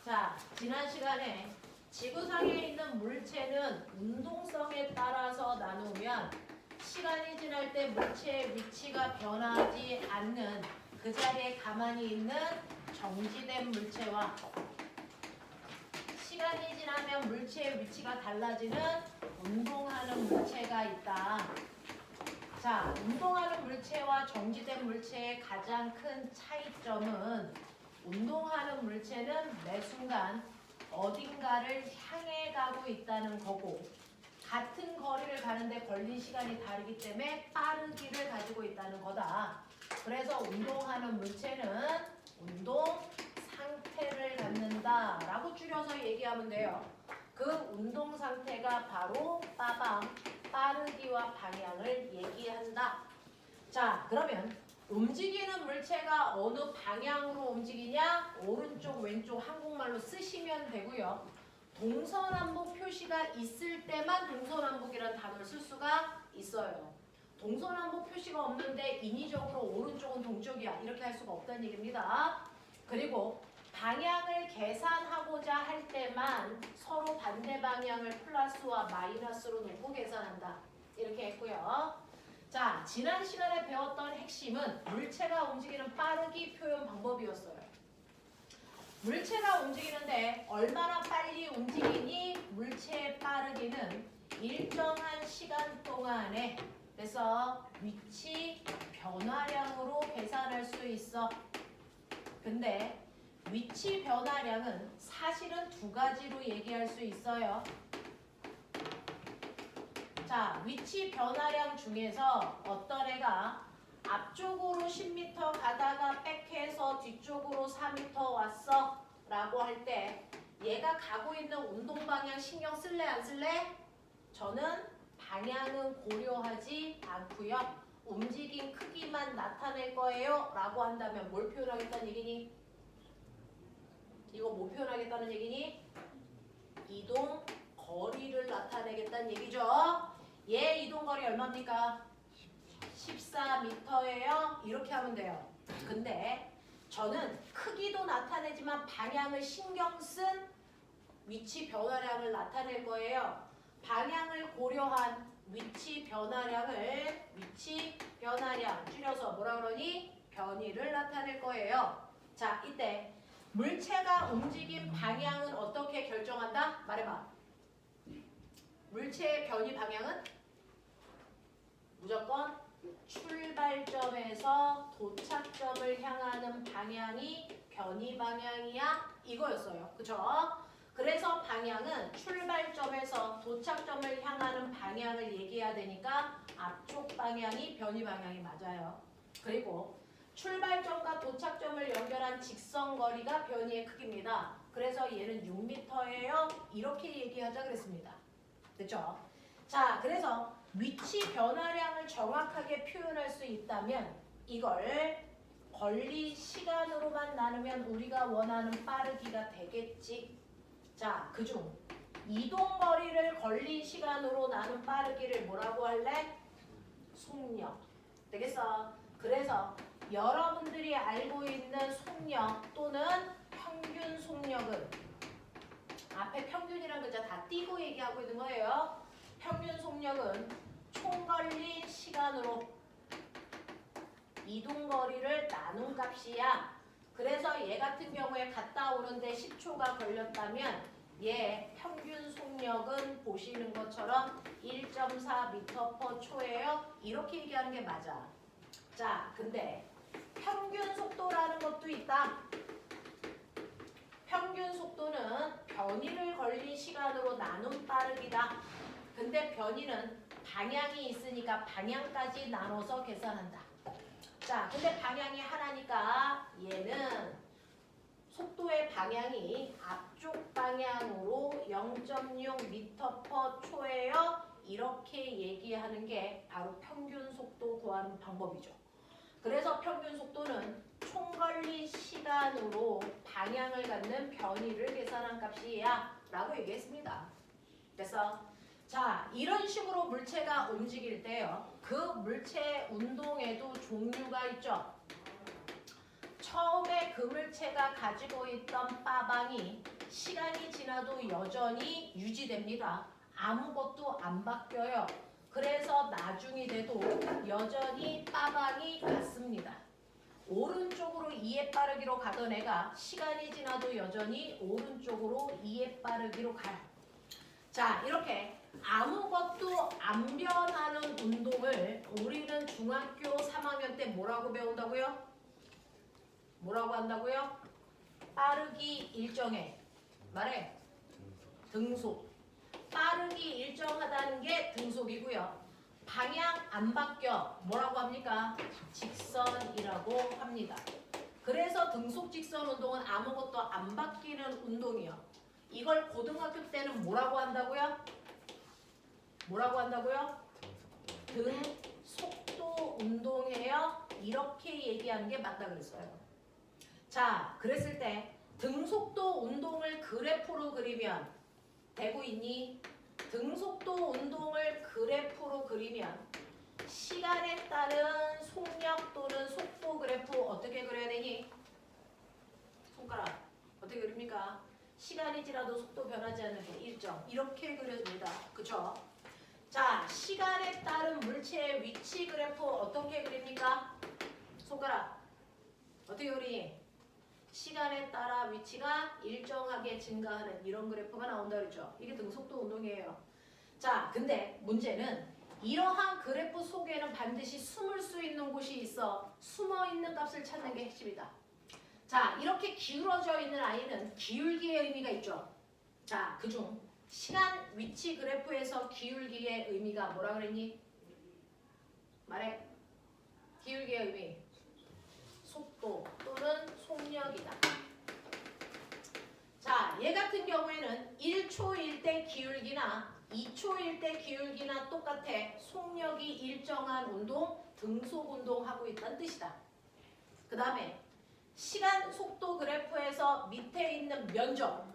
자, 지난 시간에 지구상에 있는 물체는 운동성에 따라서 나누면 시간이 지날 때 물체의 위치가 변하지 않는 그 자리에 가만히 있는 정지된 물체와 시간이 지나면 물체의 위치가 달라지는 운동하는 물체가 있다. 자, 운동하는 물체와 정지된 물체의 가장 큰 차이점은 운동하는 물체는 매 순간 어딘가를 향해 가고 있다는 거고 같은 거리를 가는데 걸린 시간이 다르기 때문에 빠르기를 가지고 있다는 거다. 그래서 운동하는 물체는 운동 상태를 갖는다 라고 줄여서 얘기하면 돼요. 그 운동 상태가 바로 빠방, 빠르기와 방향을 얘기한다. 자, 그러면 움직이는 물체가 어느 방향으로 움직이냐? 오른쪽, 왼쪽 한국말로 쓰시면 되고요. 동서남북 표시가 있을 때만 동서남북이라는 단어를 쓸 수가 있어요. 동서남북 표시가 없는데 인위적으로 오른쪽은 동쪽이야 이렇게 할 수가 없다는 얘기입니다. 그리고 방향을 계산하고자 할 때만 서로 반대 방향을 플러스와 마이너스로 놓고 계산한다. 이렇게 했고요. 자, 지난 시간에 배웠던 핵심은 물체가 움직이는 빠르기 표현 방법이었어요. 물체가 움직이는데 얼마나 빨리 움직이니 물체의 빠르기는 일정한 시간 동안에 그래서 위치 변화량으로 계산할 수 있어. 근데 위치 변화량은 사실은 두 가지로 얘기할 수 있어요. 자, 위치 변화량 중에서 어떤 애가 앞쪽으로 10m 가다가 백해서 뒤쪽으로 4m 왔어 라고 할 때 얘가 가고 있는 운동 방향 신경 쓸래 안 쓸래? 저는 방향은 고려하지 않고요. 움직임 크기만 나타낼 거예요 라고 한다면 뭘 표현하겠다는 얘기니? 이거 뭐 표현하겠다는 얘기니? 이동 거리를 나타내겠다는 얘기죠. 얘 이동거리 얼마입니까? 14m예요. 이렇게 하면 돼요. 근데 저는 크기도 나타내지만 방향을 신경 쓴 위치 변화량을 나타낼 거예요. 방향을 고려한 위치 변화량을 위치 변화량 줄여서 뭐라 그러니? 변이를 나타낼 거예요. 자, 이때 물체가 움직인 방향은 어떻게 결정한다? 말해봐. 물체의 변이 방향은 무조건 출발점에서 도착점을 향하는 방향이 변이 방향이야 이거였어요. 그쵸? 그래서 방향은 출발점에서 도착점을 향하는 방향을 얘기해야 되니까 앞쪽 방향이 변이 방향이 맞아요. 그리고 출발점과 도착점을 연결한 직선거리가 변이의 크기입니다. 그래서 얘는 6m예요. 이렇게 얘기하자 그랬습니다. 됐죠? 자, 그래서 위치 변화량을 정확하게 표현할 수 있다면 이걸 걸리 시간으로만 나누면 우리가 원하는 빠르기가 되겠지. 자, 그중 이동 거리를 걸리 시간으로 나눈 빠르기를 뭐라고 할래? 속력. 되겠어? 그래서 여러분들이 알고 있는 속력 또는 평균 속력은 앞에 평균이라는 글자 다 띄고 얘기하고 있는 거예요. 평균 속력은 총 걸린 시간으로 이동 거리를 나눈 값이야. 그래서 얘 같은 경우에 갔다 오는데 10초가 걸렸다면 얘 평균 속력은 보시는 것처럼 1.4m/초예요. 이렇게 얘기하는 게 맞아. 자, 근데 평균 속도라는 것도 있다. 평균 속도는 변이를 걸린 시간으로 나눈 빠르기다. 근데 변이는 방향이 있으니까 방향까지 나눠서 계산한다. 자, 근데 방향이 하나니까 얘는 속도의 방향이 앞쪽 방향으로 0.6m/초예요. 이렇게 얘기하는 게 바로 평균 속도 구하는 방법이죠. 그래서 평균 속도는 총 걸린 시간으로 방향을 갖는 변이를 계산한 값이야 라고 얘기했습니다. 그래서 자, 이런 식으로 물체가 움직일 때요. 그 물체의 운동에도 종류가 있죠. 처음에 그 물체가 가지고 있던 빠방이 시간이 지나도 여전히 유지됩니다. 아무것도 안 바뀌어요. 그래서 나중이 돼도 여전히 빠방이 같습니다. 오른쪽으로 2의 빠르기로 가던 애가 시간이 지나도 여전히 오른쪽으로 2의 빠르기로 가요. 자, 이렇게 아무것도 안 변하는 운동을 우리는 중학교 3학년 때 뭐라고 배운다고요? 뭐라고 한다고요? 빠르기 일정해. 말해. 등속. 빠르기 일정하다는 게 등속이고요. 방향 안 바뀌어. 뭐라고 합니까? 직선이라고 합니다. 그래서 등속 직선 운동은 아무것도 안 바뀌는 운동이요. 이걸 고등학교 때는 뭐라고 한다고요? 뭐라고 한다고요? 등속도 운동이에요. 이렇게 얘기하는 게 맞다 그랬어요. 자, 그랬을 때 등속도 운동을 그래프로 그리면 되고 있니? 등속도 운동을 그래프로 그리면 시간에 따른 속력 또는 속도 그래프 어떻게 그려야 되니? 손가락 어떻게 그립니까? 시간이 지나도 속도 변하지 않는 게 일정 이렇게 그려집니다. 그쵸? 자, 시간에 따른 물체의 위치 그래프 어떻게 그립니까? 손가락 어떻게 그리니? 시간에 따라 위치가 일정하게 증가하는 이런 그래프가 나온다 그랬죠. 이게 등속도 운동이에요. 자, 근데 문제는 이러한 그래프 속에는 반드시 숨을 수 있는 곳이 있어. 숨어있는 값을 찾는 게 핵심이다. 자, 이렇게 기울어져 있는 아이는 기울기의 의미가 있죠. 자, 그중 시간 위치 그래프에서 기울기의 의미가 뭐라 그랬니? 말해. 기울기의 의미. 속도 또는 속력이다. 자, 얘 같은 경우에는 1초일 때 기울기나 2초일 때 기울기나 똑같아. 속력이 일정한 운동, 등속 운동하고 있다는 뜻이다. 그 다음에 시간 속도 그래프에서 밑에 있는 면적.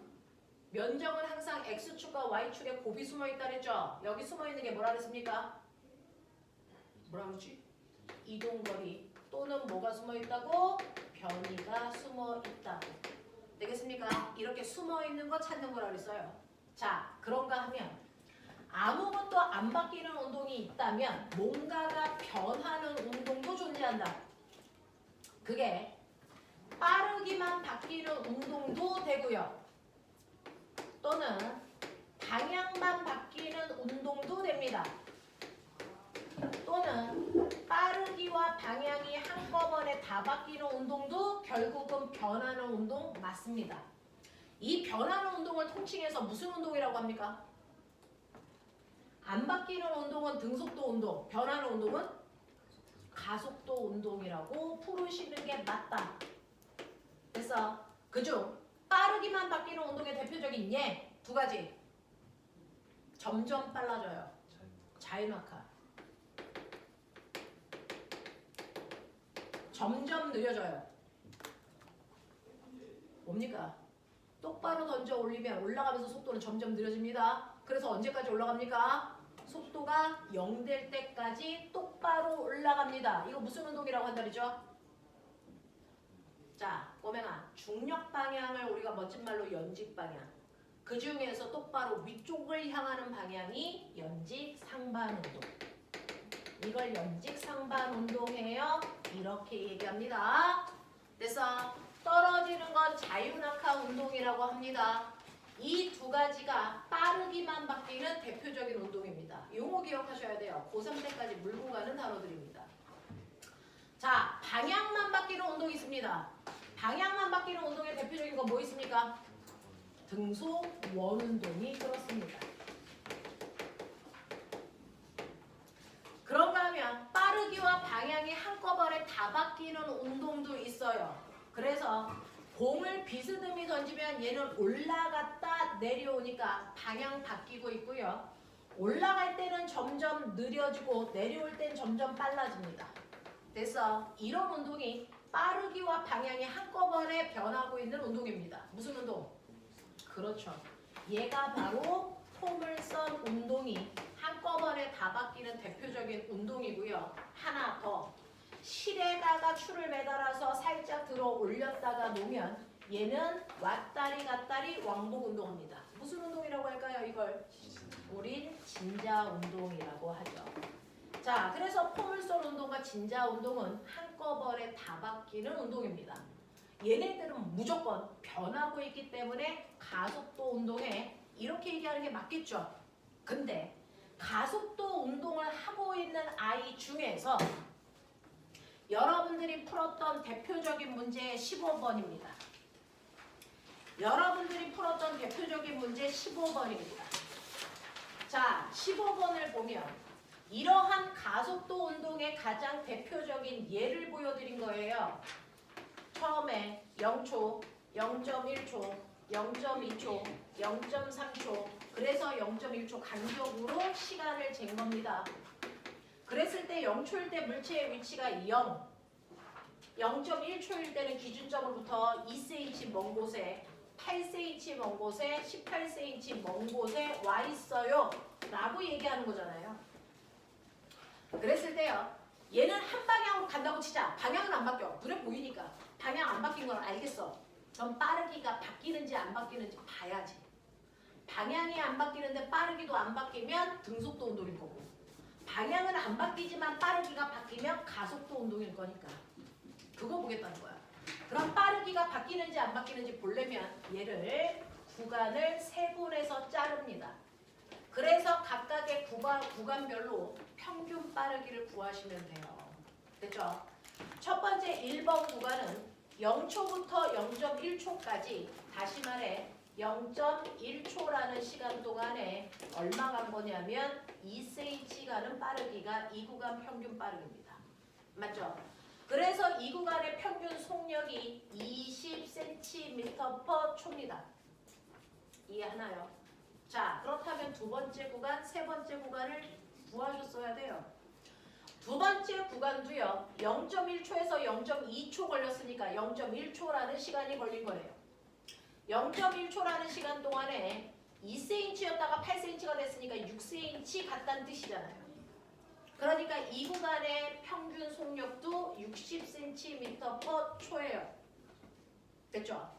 면적은 항상 X축과 Y축에 곱이 숨어있다 그랬죠? 여기 숨어있는 게 뭐라 그랬습니까? 뭐라 그러지? 이동거리 또는 뭐가 숨어있다고? 변이가 숨어있다고. 되겠습니까? 이렇게 숨어있는 거 찾는 거라 그랬어요. 자, 그런가 하면 아무것도 안 바뀌는 운동이 있다면 뭔가가 변하는 운동도 존재한다. 그게 빠르기만 바뀌는 운동도 되고요. 또는 방향만 바뀌는 운동도 됩니다. 또는 빠르기와 방향이 한꺼번에 다 바뀌는 운동도 결국은 변하는 운동 맞습니다. 이 변하는 운동을 통칭해서 무슨 운동이라고 합니까? 안 바뀌는 운동은 등속도 운동, 변하는 운동은 가속도 운동이라고 부르시는 게 맞다. 그래서 그중 빠르기만 바뀌는 운동의 대표적인 예, 두 가지. 점점 빨라져요. 자연학화. 점점 느려져요. 뭡니까? 똑바로 던져 올리면 올라가면서 속도는 점점 느려집니다. 그래서 언제까지 올라갑니까? 속도가 0 될 때까지 똑바로 올라갑니다. 이거 무슨 운동이라고 한다리죠? 자, 꼬맹아, 중력 방향을 우리가 멋진 말로 연직 방향. 그 중에서 똑바로 위쪽을 향하는 방향이 연직 상반 운동. 이걸 연직 상반 운동이에요. 이렇게 얘기합니다. 그래서 떨어지는 건 자유낙하 운동이라고 합니다. 이 두 가지가 빠르기만 바뀌는 대표적인 운동입니다. 용어 기억하셔야 돼요. 고3 때까지 물고 가는 단어들입니다. 자, 방향만 바뀌는 운동이 있습니다. 방향만 바뀌는 운동의 대표적인 건 뭐 있습니까? 등속 원운동이 그렇습니다. 그런가 하면 빠르기와 방향이 한꺼번에 다 바뀌는 운동도 있어요. 그래서 공을 비스듬히 던지면 얘는 올라갔다 내려오니까 방향 바뀌고 있고요. 올라갈 때는 점점 느려지고 내려올 땐 점점 빨라집니다. 그래서 이런 운동이 빠르기와 방향이 한꺼번에 변하고 있는 운동입니다. 무슨 운동? 그렇죠. 얘가 바로 포물선 운동이 한꺼번에 다 바뀌는 대표적인 운동이고요. 하나 더. 실에다가 줄을 매달아서 살짝 들어 올렸다가 놓으면 얘는 왔다리 갔다리 왕복 운동합니다. 무슨 운동이라고 할까요? 이걸 우린 진자 운동이라고 하죠. 자, 그래서 포물선 운동과 진자 운동은 한꺼번에 다 바뀌는 운동입니다. 얘네들은 무조건 변하고 있기 때문에 가속도 운동에 이렇게 얘기하는 게 맞겠죠. 근데 가속도 운동을 하고 있는 아이 중에서 여러분들이 풀었던 대표적인 문제 15번입니다. 여러분들이 풀었던 대표적인 문제 15번입니다. 자, 15번을 보면 이러한 가속도 운동의 가장 대표적인 예를 보여드린 거예요. 처음에 0초, 0.1초, 0.2초, 0.3초, 그래서 0.1초 간격으로 시간을 잰 겁니다. 그랬을 때 0초일 때 물체의 위치가 0, 0.1초일 때는 기준점으로부터 2cm 먼 곳에, 8cm 먼 곳에, 18cm 먼 곳에 와 있어요 라고 얘기하는 거잖아요. 그랬을 때요, 얘는 한 방향으로 간다고 치자. 방향은 안 바뀌어. 눈에 보이니까. 방향 안 바뀐 건 알겠어. 그럼 빠르기가 바뀌는지 안 바뀌는지 봐야지. 방향이 안 바뀌는데 빠르기도 안 바뀌면 등속도 운동일 거고, 방향은 안 바뀌지만 빠르기가 바뀌면 가속도 운동일 거니까 그거 보겠다는 거야. 그럼 빠르기가 바뀌는지 안 바뀌는지 보려면 얘를 구간을 세 군에서 자릅니다. 그래서 각각의 구간별로 평균 빠르기를 구하시면 돼요. 됐죠? 첫 번째 1번 구간은 0초부터 0.1초까지, 다시 말해 0.1초라는 시간 동안에 얼마 간 거냐면 2cm 가는 빠르기가 이 구간 평균 빠르기입니다. 맞죠? 그래서 이 구간의 평균 속력이 20cm/초입니다. 이해하나요? 자, 그렇다면 두 번째 구간, 세 번째 구간을 구하셨어야 돼요. 두 번째 구간도요, 0.1초에서 0.2초 걸렸으니까 0.1초라는 시간이 걸린 거래요. 0.1초라는 시간 동안에 2cm였다가 8cm가 됐으니까 6cm 갔다는 뜻이잖아요. 그러니까 이 구간의 평균 속력도 60cm/초예요. 됐죠?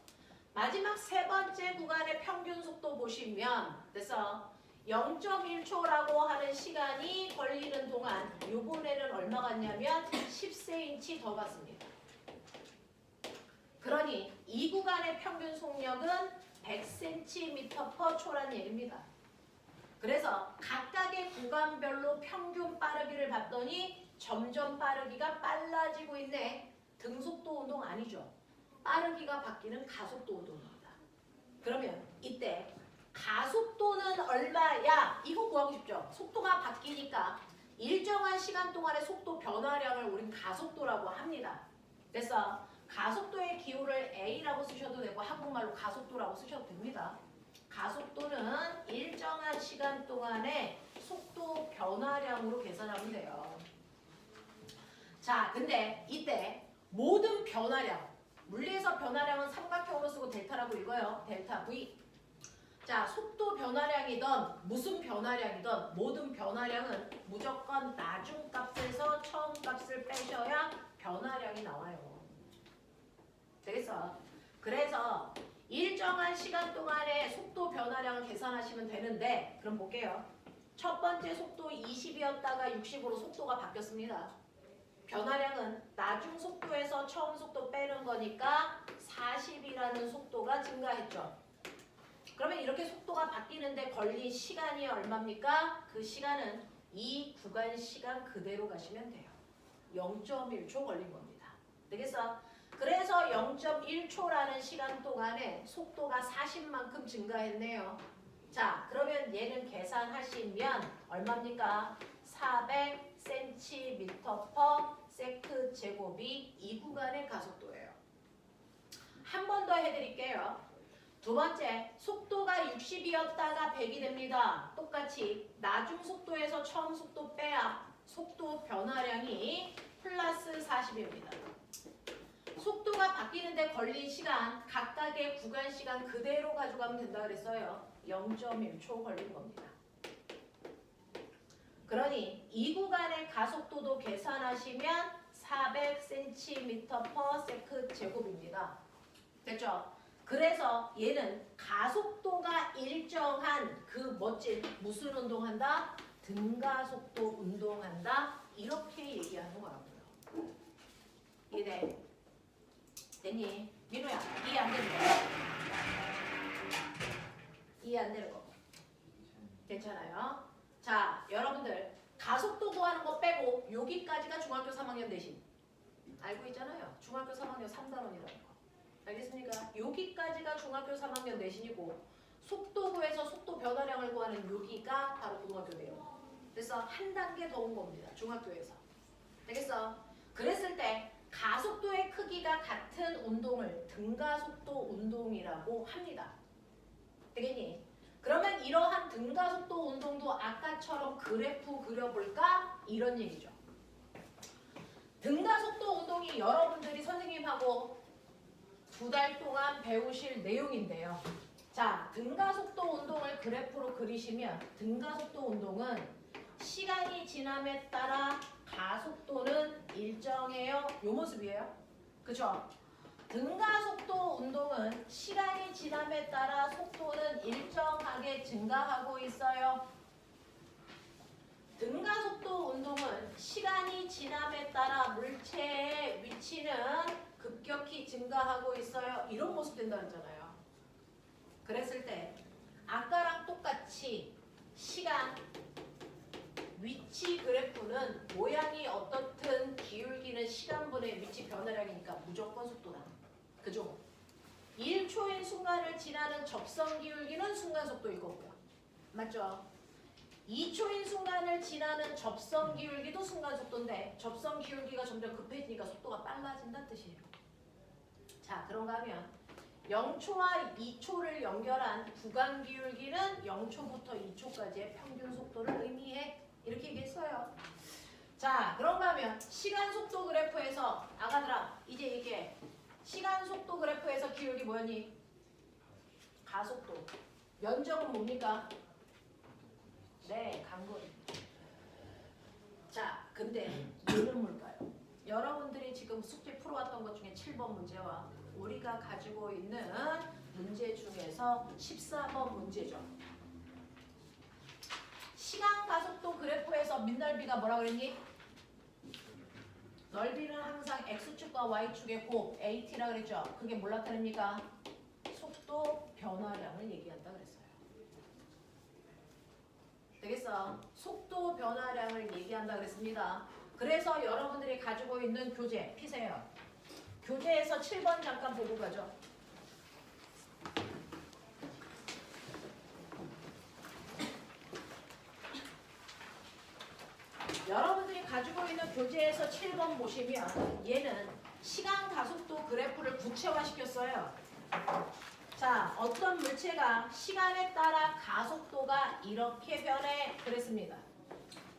마지막 세 번째 구간의 평균 속도 보시면, 그래서 0.1초라고 하는 시간이 걸리는 동안 이번에는 얼마 갔냐면 10cm 더 갔습니다. 그러니 이 구간의 평균 속력은 100cm/초라는 얘기입니다. 그래서 각각의 구간별로 평균 빠르기를 봤더니 점점 빠르기가 빨라지고 있네. 등속도 운동 아니죠. 빠르기가 바뀌는 가속도 운동입니다. 그러면 이때 가속도는 얼마야? 이거 구하고 싶죠. 속도가 바뀌니까 일정한 시간 동안의 속도 변화량을 우린 가속도라고 합니다. 그래서 가속도의 기호를 A라고 쓰셔도 되고 한국말로 가속도라고 쓰셔도 됩니다. 가속도는 일정한 시간 동안의 속도 변화량으로 계산하면 돼요. 자, 근데 이때 모든 변화량, 물리에서 변화량은 삼각형으로 쓰고 델타라고 읽어요. 델타 V. 자, 속도 변화량이든 무슨 변화량이든 모든 변화량은 무조건 나중 값에서 처음 값을 빼셔야 변화량이 나와요. 되겠어? 그래서 일정한 시간 동안의 속도 변화량을 계산하시면 되는데, 그럼 볼게요. 첫 번째 속도 20이었다가 60으로 속도가 바뀌었습니다. 변화량은 나중 속도에서 처음 속도 빼는 거니까 40이라는 속도가 증가했죠. 그러면 이렇게 속도가 바뀌는데 걸린 시간이 얼마입니까? 그 시간은 이 구간 시간 그대로 가시면 돼요. 0.1초 걸린 겁니다. 되겠어? 그래서 0.1초라는 시간 동안에 속도가 40만큼 증가했네요. 자, 그러면 얘는 계산하시면 얼마입니까? 400cm/s 제곱이 이 구간의 가속도예요. 한 번 더 해드릴게요. 두 번째, 속도가 60이었다가 100이 됩니다. 똑같이 나중 속도에서 처음 속도 빼야 속도 변화량이 플러스 40입니다. 속도가 바뀌는데 걸린 시간, 각각의 구간 시간 그대로 가져가면 된다 그랬어요. 0.1초 걸린 겁니다. 그러니 이 구간의 가속도도 계산하시면 400cm/s 제곱입니다. 됐죠? 그래서 얘는 가속도가 일정한 그 멋진 무슨 운동한다? 등가속도 운동한다. 이렇게 얘기하는 거라고요. 이해돼? 됐니? 민호야, 이해 안 되는 거? 이해 안 되는 거? 괜찮아요? 자, 여러분들 가속도 구하는 거 빼고 여기까지가 중학교 3학년 대신 알고 있잖아요. 중학교 3학년 3단원이라는 거. 알겠습니까? 여기까지가 중학교 3학년 내신이고 속도 구해서 속도 변화량을 구하는 여기가 바로 고등학교 내용. 그래서 한 단계 더 온 겁니다. 중학교에서. 되겠어? 그랬을 때 가속도의 크기가 같은 운동을 등가속도 운동이라고 합니다. 되겠니? 그러면 이러한 등가속도 운동도 아까처럼 그래프 그려볼까? 이런 얘기죠. 등가속도 운동이 여러분들이 선생님하고 2달 동안 배우실 내용인데요. 자, 등가속도 운동을 그래프로 그리시면 등가속도 운동은 시간이 지남에 따라 가속도는 일정해요. 요 모습이에요. 그쵸? 등가속도 운동은 시간이 지남에 따라 속도는 일정하게 증가하고 있어요. 등가속도 운동은 시간이 지남에 따라 물체의 위치는 급격히 증가하고 있어요. 이런 모습 된다 했잖아요. 그랬을 때 아까랑 똑같이 시간, 위치 그래프는 모양이 어떻든 기울기는 시간분의 위치 변화량이니까 무조건 속도다. 그죠? 1초인 순간을 지나는 접선 기울기는 순간 속도일 거고요. 맞죠? 2초인 순간을 지나는 접선 기울기도 순간 속도인데 접선 기울기가 점점 급해지니까 속도가 빨라진다는 뜻이에요. 자, 그런가 하면 0초와 2초를 연결한 구간 기울기는 0초부터 2초까지의 평균 속도를 의미해. 이렇게 얘기했어요. 자, 그런가 하면 시간 속도 그래프에서 아가들아 이제 이게 시간 속도 그래프에서 기울기 뭐였니? 가속도. 면적은 뭡니까? 네, 간거리. 자, 근데 얘는 뭘까요? 여러분들이 지금 숙제 풀어왔던 것 중에 7번 문제와 우리가 가지고 있는 문제 중에서 14번 문제죠. 시간 가속도 그래프에서 밑넓이가 뭐라 그랬니? 넓이는 항상 X축과 Y축의 곱 AT라 그랬죠. 그게 뭘 나타냅니까? 속도 변화량을 얘기한다 그랬어요. 되겠어? 속도 변화량을 얘기한다 그랬습니다. 그래서 여러분들이 가지고 있는 교재 피세요. 교재에서 7번 잠깐 보고 가죠. 여러분들이 가지고 있는 교재에서 7번 보시면 얘는 시간 가속도 그래프를 구체화시켰어요. 자, 어떤 물체가 시간에 따라 가속도가 이렇게 변해 그랬습니다.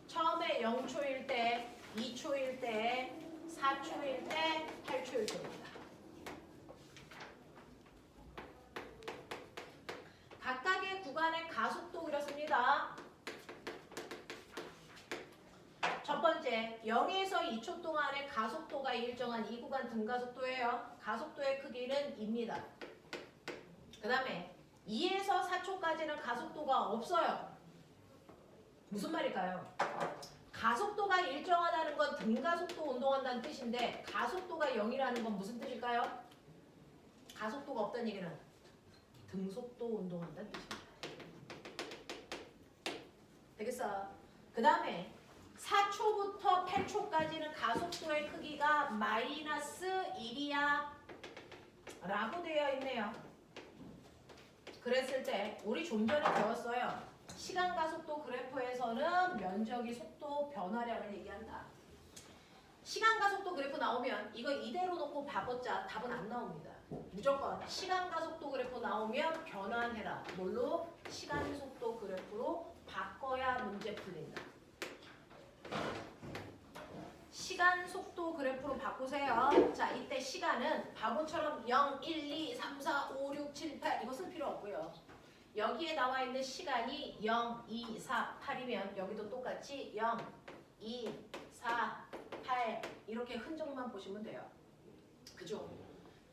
처음에 0초일 때, 2초일 때, 4초일 때, 8초일 때입니다. 각각의 구간의 가속도 그렸습니다. 첫 번째, 0에서 2초 동안의 가속도가 일정한 이 구간 등가속도예요. 가속도의 크기는 2입니다. 그 다음에 2에서 4초까지는 가속도가 없어요. 무슨 말일까요? 가속도가 일정하다는 건 등가속도 운동한다는 뜻인데 가속도가 0이라는 건 무슨 뜻일까요? 가속도가 없다는 얘기는 등속도 운동한다는 뜻입니다. 되겠어? 그 다음에 4초부터 8초까지는 가속도의 크기가 마이너스 1이야 라고 되어 있네요. 그랬을 때 우리 좀 전에 배웠어요. 시간 가속도 그래프에서는 면적이 속도 변화량을 얘기한다. 시간 가속도 그래프 나오면 이거 이대로 놓고 봐봤자 답은 안 나옵니다. 무조건 시간 가속도 그래프 나오면 변환해라. 뭘로? 시간 속도 그래프로 바꿔야 문제 풀린다. 시간 속도 그래프로 바꾸세요. 자, 이때 시간은 바보처럼 0, 1, 2, 3, 4, 5, 6, 7, 8 이거 쓸 필요 없고요. 여기에 나와 있는 시간이 0, 2, 4, 8이면 여기도 똑같이 0, 2, 4, 8 이렇게 흔적만 보시면 돼요. 그죠?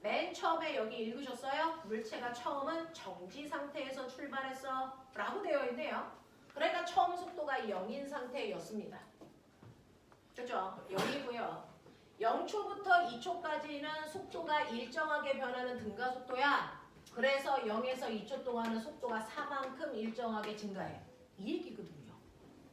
맨 처음에 여기 읽으셨어요? 물체가 처음은 정지 상태에서 출발했어 라고 되어 있네요. 그러니까 처음 속도가 0인 상태였습니다. 그렇죠? 0이고요. 0초부터 2초까지는 속도가 일정하게 변하는 등가속도야. 그래서 0에서 2초 동안은 속도가 4만큼 일정하게 증가해. 이 얘기거든요.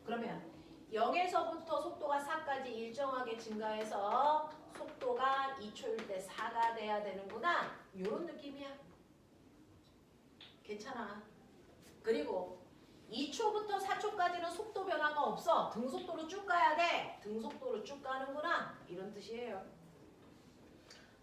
그러면 0에서부터 속도가 4까지 일정하게 증가해서 속도가 2초일 때 4가 돼야 되는구나. 이런 느낌이야. 괜찮아. 그리고 2초부터 4초까지는 속도 변화가 없어. 등속도로 쭉 가야 돼. 등속도로 쭉 가는구나. 이런 뜻이에요.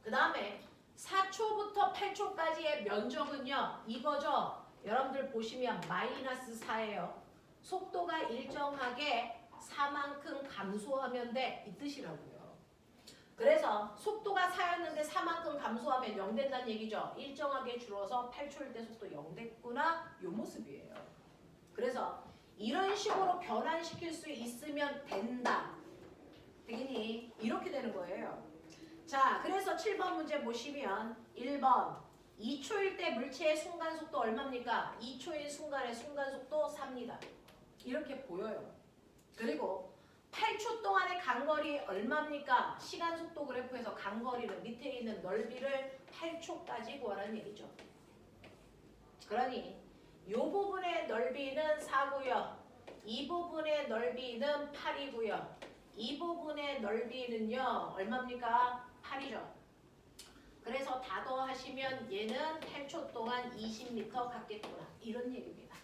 그 다음에 4초부터 8초까지의 면적은요. 이거죠. 여러분들 보시면 마이너스 4예요. 속도가 일정하게 4만큼 감소하면 돼. 이 뜻이라고요. 그래서 속도가 4였는데 4만큼 감소하면 0 된다는 얘기죠. 일정하게 줄어서 8초일 때 속도 0 됐구나. 요 모습이에요. 그래서 이런 식으로 변환시킬 수 있으면 된다. 되겠니? 이렇게 되는 거예요. 자, 그래서 7번 문제 보시면 1번 2초일 때 물체의 순간속도 얼마입니까? 2초인 순간의 순간속도 4입니다. 이렇게 보여요. 그리고 8초 동안의 간거리 얼마입니까? 시간속도 그래프에서 간거리는 밑에 있는 넓이를 8초까지 구하라는 얘기죠. 그러니 이 부분의 넓이는 4고요. 이 부분의 넓이는 8이고요. 이 부분의 넓이는요. 얼마입니까? 8이죠. 그래서 다 더하시면 얘는 8초 동안 20m 갖겠구나. 이런 얘기입니다.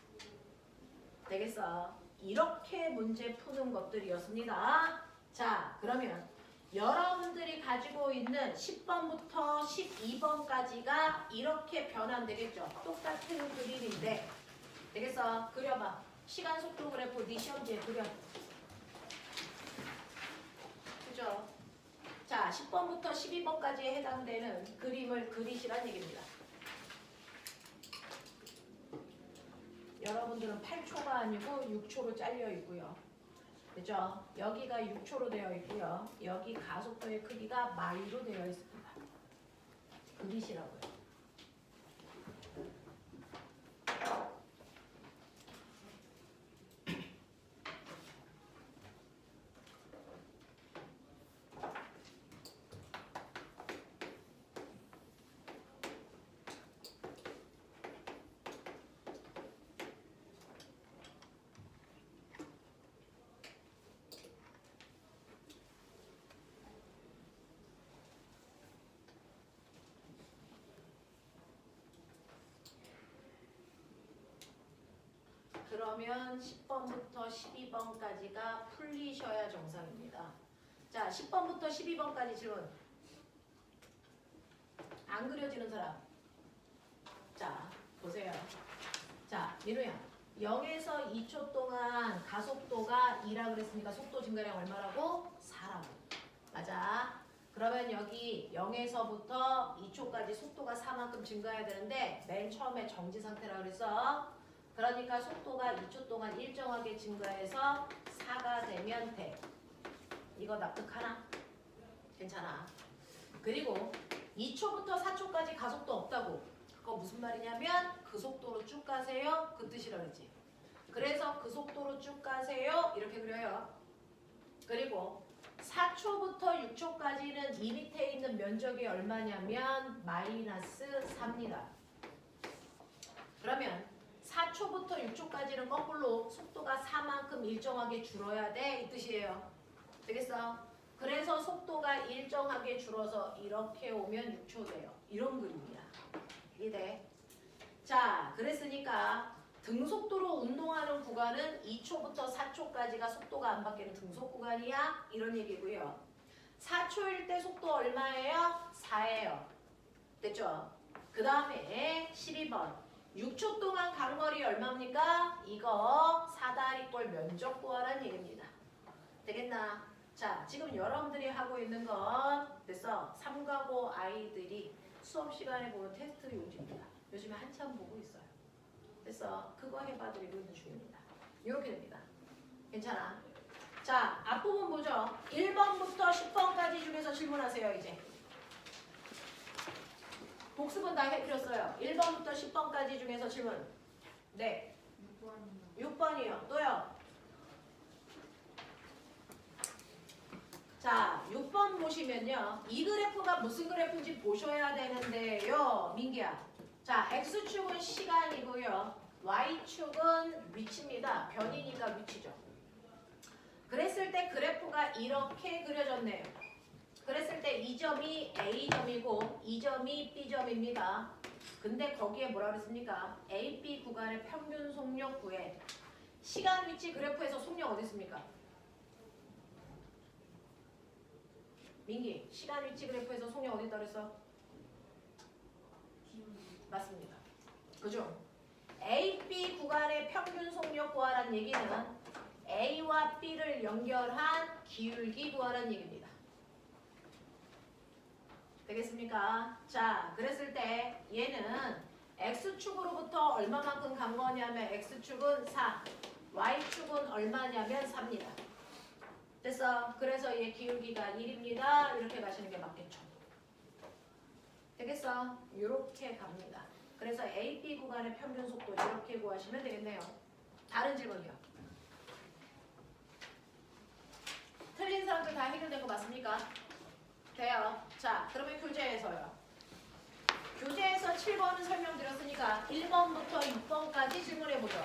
되겠어? 이렇게 문제 푸는 것들이었습니다. 자, 그러면 여러분들이 가지고 있는 10번부터 12번까지가 이렇게 변환되겠죠. 똑같은 그림인데 되겠어? 그려봐. 시간 속도 그래프 네 시험지에 그려. 그죠? 자, 10번부터 12번까지에 해당되는 그림을 그리시란 얘기입니다. 여러분들은 8초가 아니고 6초로 잘려 있고요. 그죠? 여기가 6초로 되어 있고요. 여기 가속도의 크기가 마일로 되어 있습니다. 그리시라고요. 그러면 10번부터 12번까지가 풀리셔야 정상입니다. 자, 10번부터 12번까지 질문. 안 그려지는 사람. 자, 보세요. 자, 민우야. 0에서 2초 동안 가속도가 2라 그랬으니까 속도 증가량 얼마라고? 4라고. 맞아. 그러면 여기 0에서부터 2초까지 속도가 4만큼 증가해야 되는데 맨 처음에 정지 상태라 그래서 그러니까 속도가 2초 동안 일정하게 증가해서 4가 되면 돼. 이거 납득하나? 괜찮아. 그리고 2초부터 4초까지 가속도 없다고. 그거 무슨 말이냐면 그 속도로 쭉 가세요. 그 뜻이라 그러지. 그래서 그 속도로 쭉 가세요. 이렇게 그려요. 그리고 4초부터 6초까지는 이 밑에 있는 면적이 얼마냐면 마이너스 4입니다. 그러면 4초부터 6초까지는 거꾸로 속도가 4만큼 일정하게 줄어야 돼. 이 뜻이에요. 되겠어? 그래서 속도가 일정하게 줄어서 이렇게 오면 6초 돼요. 이런 그림이야. 이해돼? 자, 그랬으니까 등속도로 운동하는 구간은 2초부터 4초까지가 속도가 안 바뀌는 등속 구간이야. 이런 얘기고요. 4초일 때 속도 얼마예요? 4예요. 됐죠? 그 다음에 12번. 6초 동안 간거리 얼마입니까? 이거 사다리꼴 면적 구하라는 얘기입니다. 되겠나? 자, 지금 여러분들이 하고 있는 건 됐어. 3과고 아이들이 수업 시간에 보는 테스트 용지입니다. 요즘에 한참 보고 있어요. 됐어. 그거 해봐드리고 있는 중입니다. 이렇게 됩니다. 괜찮아? 자, 앞부분 보죠. 1번부터 10번까지 중에서 질문하세요, 이제. 복습은 다 해드렸어요. 1번부터 10번까지 중에서 질문. 네. 6번이요. 또요. 자, 6번 보시면요. 이 그래프가 무슨 그래프인지 보셔야 되는데요. 민기야. 자, X축은 시간이고요. Y축은 위치입니다. 변이니까 위치죠. 그랬을 때 그래프가 이렇게 그려졌네요. 그랬을 때 이 점이 A점이고 이 점이 B점입니다. 근데 거기에 뭐라 그랬습니까? A, B 구간의 평균 속력 구해. 시간 위치 그래프에서 속력 어디 있습니까? 민기, 시간 위치 그래프에서 속력 어디 있다 그랬어? 맞습니다. 그죠? A, B 구간의 평균 속력 구하라는 얘기는 A와 B를 연결한 기울기 구하라는 얘기입니다. 되겠습니까? 자, 그랬을 때 얘는 X축으로부터 얼마만큼 간 거냐면 X축은 4, Y축은 얼마냐면 4입니다. 됐어? 그래서 얘 기울기가 1입니다. 이렇게 가시는 게 맞겠죠? 되겠어? 이렇게 갑니다. 그래서 A, B 구간의 평균 속도 이렇게 구하시면 되겠네요. 다른 질문이요. 틀린 사람들 다 해결된 거 맞습니까? 돼요. 자, 그러면 교재에서요. 교재에서 7번은 설명드렸으니까 1번부터 6번까지 질문해보죠.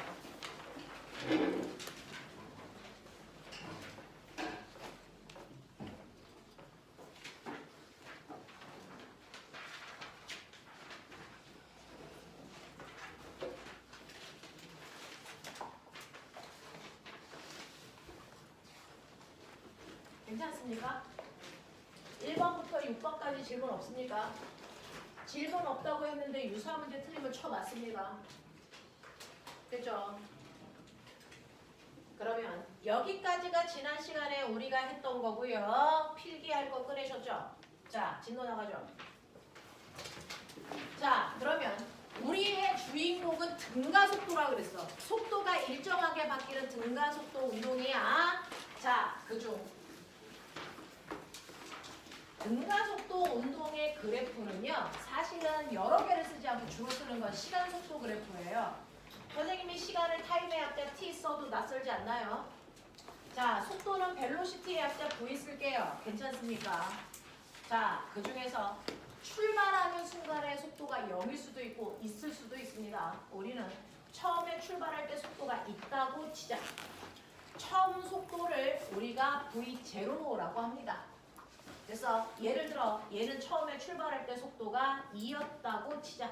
괜찮습니까? 1번부터 6번까지 질문 없습니까? 질문 없다고 했는데 유사 문제 틀리면 쳐맞습니다. 됐죠? 그러면 여기까지가 지난 시간에 우리가 했던 거고요. 필기할 거 꺼내셨죠? 자, 진도 나가죠? 자, 그러면 우리의 주인공은 등가속도라 그랬어. 속도가 일정하게 바뀌는 등가속도 운동이야. 자, 그중 등가속도 운동의 그래프는요. 사실은 여러 개를 쓰지 않고 주로 쓰는 건 시간속도 그래프예요. 선생님이 시간을 타임의 약자 t 써도 낯설지 않나요? 자, 속도는 벨로시티의 약자 v 쓸게요. 괜찮습니까? 자, 그 중에서 출발하는 순간에 속도가 0일 수도 있고 있을 수도 있습니다. 우리는 처음에 출발할 때 속도가 있다고 치자. 처음 속도를 우리가 v0라고 합니다. 그래서 예를 들어 얘는 처음에 출발할 때 속도가 2였다고 치자.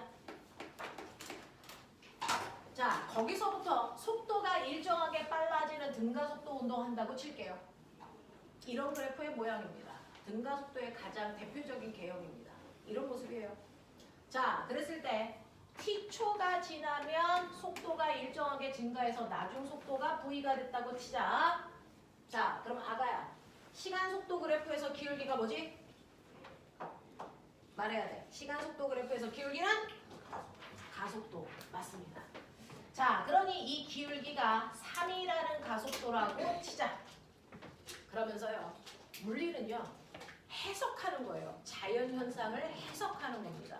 자, 거기서부터 속도가 일정하게 빨라지는 등가속도 운동한다고 칠게요. 이런 그래프의 모양입니다. 등가속도의 가장 대표적인 개형입니다. 이런 모습이에요. 자, 그랬을 때 t초가 지나면 속도가 일정하게 증가해서 나중 속도가 v가 됐다고 치자. 자, 그럼 아가야. 시간 속도 그래프에서 기울기가 뭐지? 말해야 돼. 시간 속도 그래프에서 기울기는 가속도. 맞습니다. 자, 그러니 이 기울기가 3이라는 가속도라고 치자. 그러면서요. 물리는요. 해석하는 거예요. 자연현상을 해석하는 겁니다.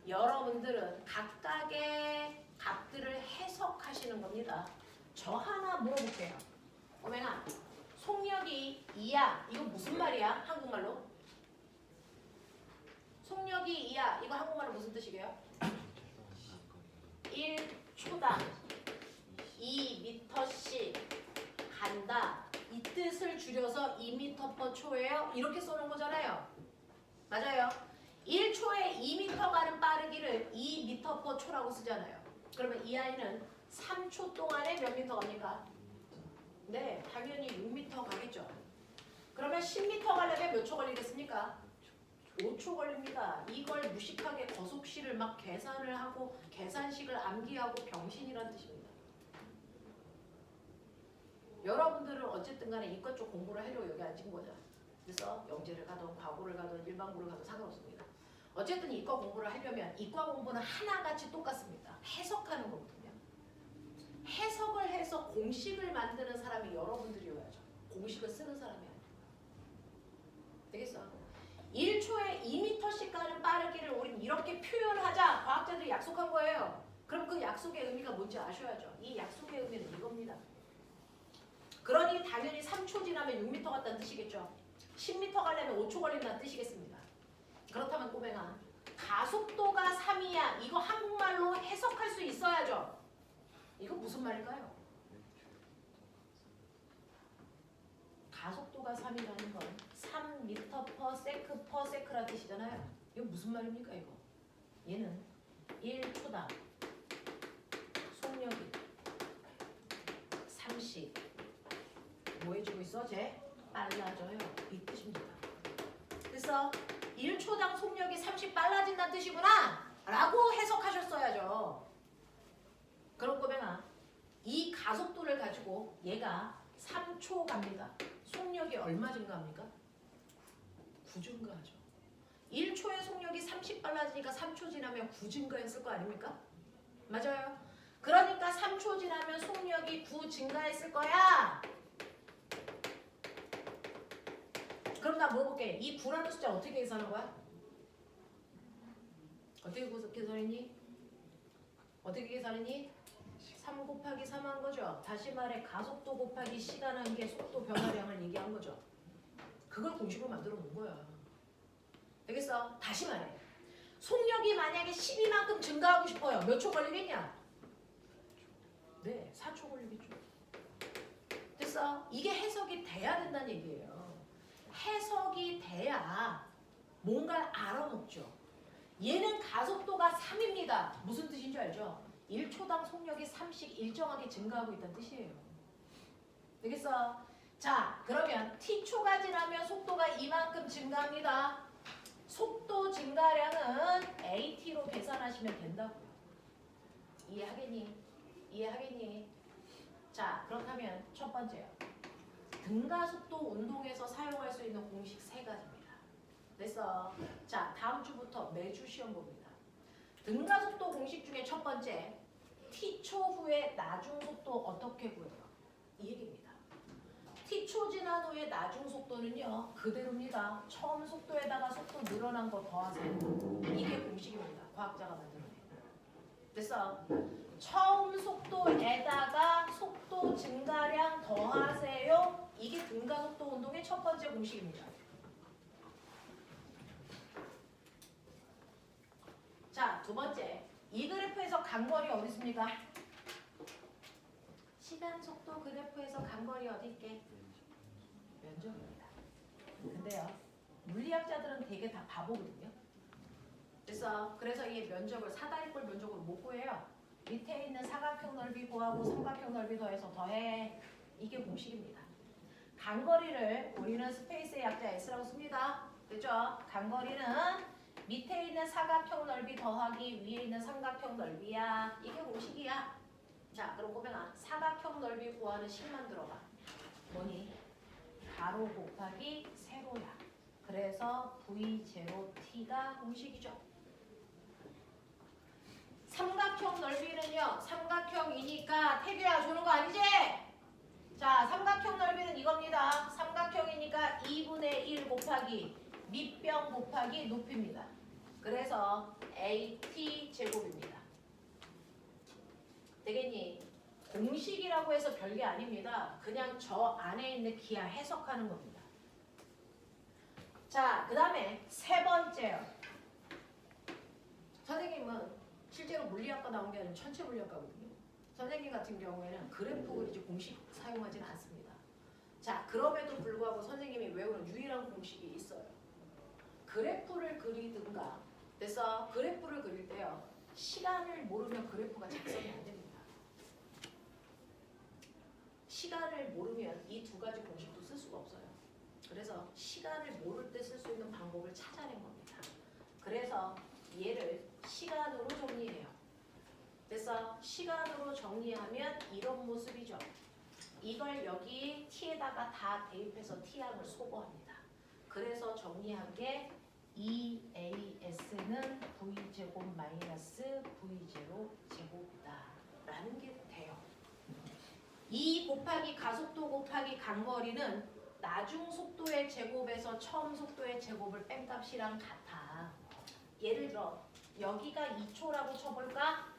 여러분들은 각각의 값들을 해석하시는 겁니다. 저 하나 물어볼게요. 오맹아, 속력이 2야. 이거 무슨 말이야? 한국말로? 속력이 2야. 이거 한국말로 무슨 뜻이게요? 1초당 2m씩 간다. 이 뜻을 줄여서 2m/초예요. 이렇게 써놓은 거잖아요. 맞아요. 1초에 2m 가는 빠르기를 2m/초라고 쓰잖아요. 그러면 이 아이는 3초 동안에 몇 미터 갑니까? 네, 당연히 6m 가겠죠. 그러면 10m 가려면 몇 초 걸리겠습니까? 5초 걸립니다. 이걸 무식하게 거속시를 막 계산을 하고 계산식을 암기하고 병신이란 뜻입니다. 여러분들은 어쨌든 간에 이과 쪽 공부를 하려고 여기 앉은 거죠. 그래서 영재를 가든 과고를 가든 일반고를 가든 상관없습니다. 어쨌든 이과 공부를 하려면 이과 공부는 하나같이 똑같습니다. 해석하는 거거든요. 해석을 해서 공식을 만드는 사람이 여러분들이어야죠. 공식을 쓰는 사람이 아니에요. 되겠어? 1초에 2m씩 가는 빠르기를 우린 이렇게 이렇게 표현하자 과학자들이 약속한 거예요. 그럼 그 약속의 의미가 뭔지 아셔야죠. 이 약속의 의미는 이겁니다. 그러니 당연히 3초 지나면 6m 갔다는 뜻이겠죠. 10m 가려면 5초 걸린다는 뜻이겠습니다. 그렇다면 꼬맹아, 가속도가 3이야. 이거 한국말로 해석할 수 있어야죠. 이거 무슨 말일까요? 가속도가 3이라는 건 3m/s/s라는 뜻이잖아요. 이거 무슨 말입니까 이거? 얘는 1초당 속력이 30 뭐 해주고 있어? 쟤? 빨라져요. 이 뜻입니다. 그래서 1초당 속력이 30 빨라진다는 뜻이구나 라고 해석하셨어야죠. 그럼 꼬맹아, 이 가속도를 가지고 얘가 3초 갑니다. 속력이 얼마 증가합니까? 9 증가하죠. 1초의 속력이 30 빨라지니까 3초 지나면 9 증가했을 거 아닙니까? 맞아요. 그러니까 3초 지나면 속력이 9 증가했을 거야. 그럼 나 물어볼게. 이 9라는 숫자 어떻게 계산한 거야? 어떻게 계산했니? 어떻게 계산했니? 3 곱하기 3 한 거죠. 다시 말해 가속도 곱하기 시간한 게 속도 변화량을 얘기한 거죠. 그걸 공식으로 만들어 놓은 거야. 되겠어? 다시 말해. 속력이 만약에 12만큼 증가하고 싶어요. 몇 초 걸리겠냐? 네, 4초 걸리겠죠. 됐어? 이게 해석이 돼야 된다는 얘기예요. 해석이 돼야 뭔가를 알아먹죠. 얘는 가속도가 3입니다. 무슨 뜻인지 알죠? 1초당 속력이 3씩 일정하게 증가하고 있다는 뜻이에요. 되겠어? 자, 그러면 t초가 지나면 속도가 이만큼 증가합니다. 속도 증가량은 at로 계산하시면 된다고요. 이해하겠니? 이해하겠니? 자, 그렇다면 첫 번째요. 등가속도 운동에서 사용할 수 있는 공식 3가지입니다. 됐어? 자, 다음 주부터 매주 시험 봅니다. 등가속도 공식 중에 첫 번째, t초 후에 나중속도 어떻게 구해요? 이 얘기입니다. t초 지난 후에 나중속도는요, 그대로입니다. 처음 속도에다가 속도 늘어난 거 더하세요. 이게 공식입니다. 과학자가 만들어낸. 됐어? 처음 속도에다가 속도 증가량 더하세요. 이게 등가속도 운동의 첫 번째 공식입니다. 자, 두 번째. 이 그래프에서 간거리 어디 있습니까? 시간 속도 그래프에서 간거리 어디 있게? 면적입니다. 근데요, 물리학자들은 되게 다 바보거든요. 그래서 이 면적을 사다리꼴 면적으로 못 구해요. 밑에 있는 사각형 넓이 구하고 삼각형 넓이 더해서 더해. 이게 공식입니다. 간거리를 우리는 스페이스의 약자 S라고 씁니다. 그죠? 간거리는 밑에 있는 사각형 넓이 더하기 위에 있는 삼각형 넓이야. 이게 공식이야. 자, 그럼 보면 사각형 넓이 구하는 식만 들어봐. 뭐니? 가로 곱하기 세로야. 그래서 V0T가 공식이죠. 삼각형 넓이는요. 삼각형이니까 태규야 주는 거 아니지? 자, 삼각형 넓이는 이겁니다. 삼각형이니까 2분의 1 곱하기 밑변 곱하기 높이입니다. 그래서 AT 제곱입니다. 되겠니? 공식이라고 해서 별게 아닙니다. 그냥 저 안에 있는 기하 해석하는 겁니다. 자, 그 다음에 세 번째요. 선생님은 실제로 물리학과 나온 게 아니라 천체 물리학과거든요. 선생님 같은 경우에는 그래프 그리지 공식 사용하지는 않습니다. 자, 그럼에도 불구하고 선생님이 외우는 유일한 공식이 있어요. 그래프를 그리든가, 그래서 그래프를 그릴 때요. 시간을 모르면 그래프가 작성이 안 됩니다. 시간을 모르면 이 두 가지 공식도 쓸 수가 없어요. 그래서 시간을 모를 때 쓸 수 있는 방법을 찾아낸 겁니다. 그래서 얘를 시간으로 정리해요. 그래서 시간으로 정리하면 이런 모습이죠. 이걸 여기 t에다가 다 대입해서 t항을 소거합니다. 그래서 정리한 게 2as는 v제곱 마이너스 v0 제곱이다 라는 게 돼요. 2 곱하기 가속도 곱하기 간거리는 나중 속도의 제곱에서 처음 속도의 제곱을 뺀 값이랑 같아. 예를 들어 여기가 2초라고 쳐볼까?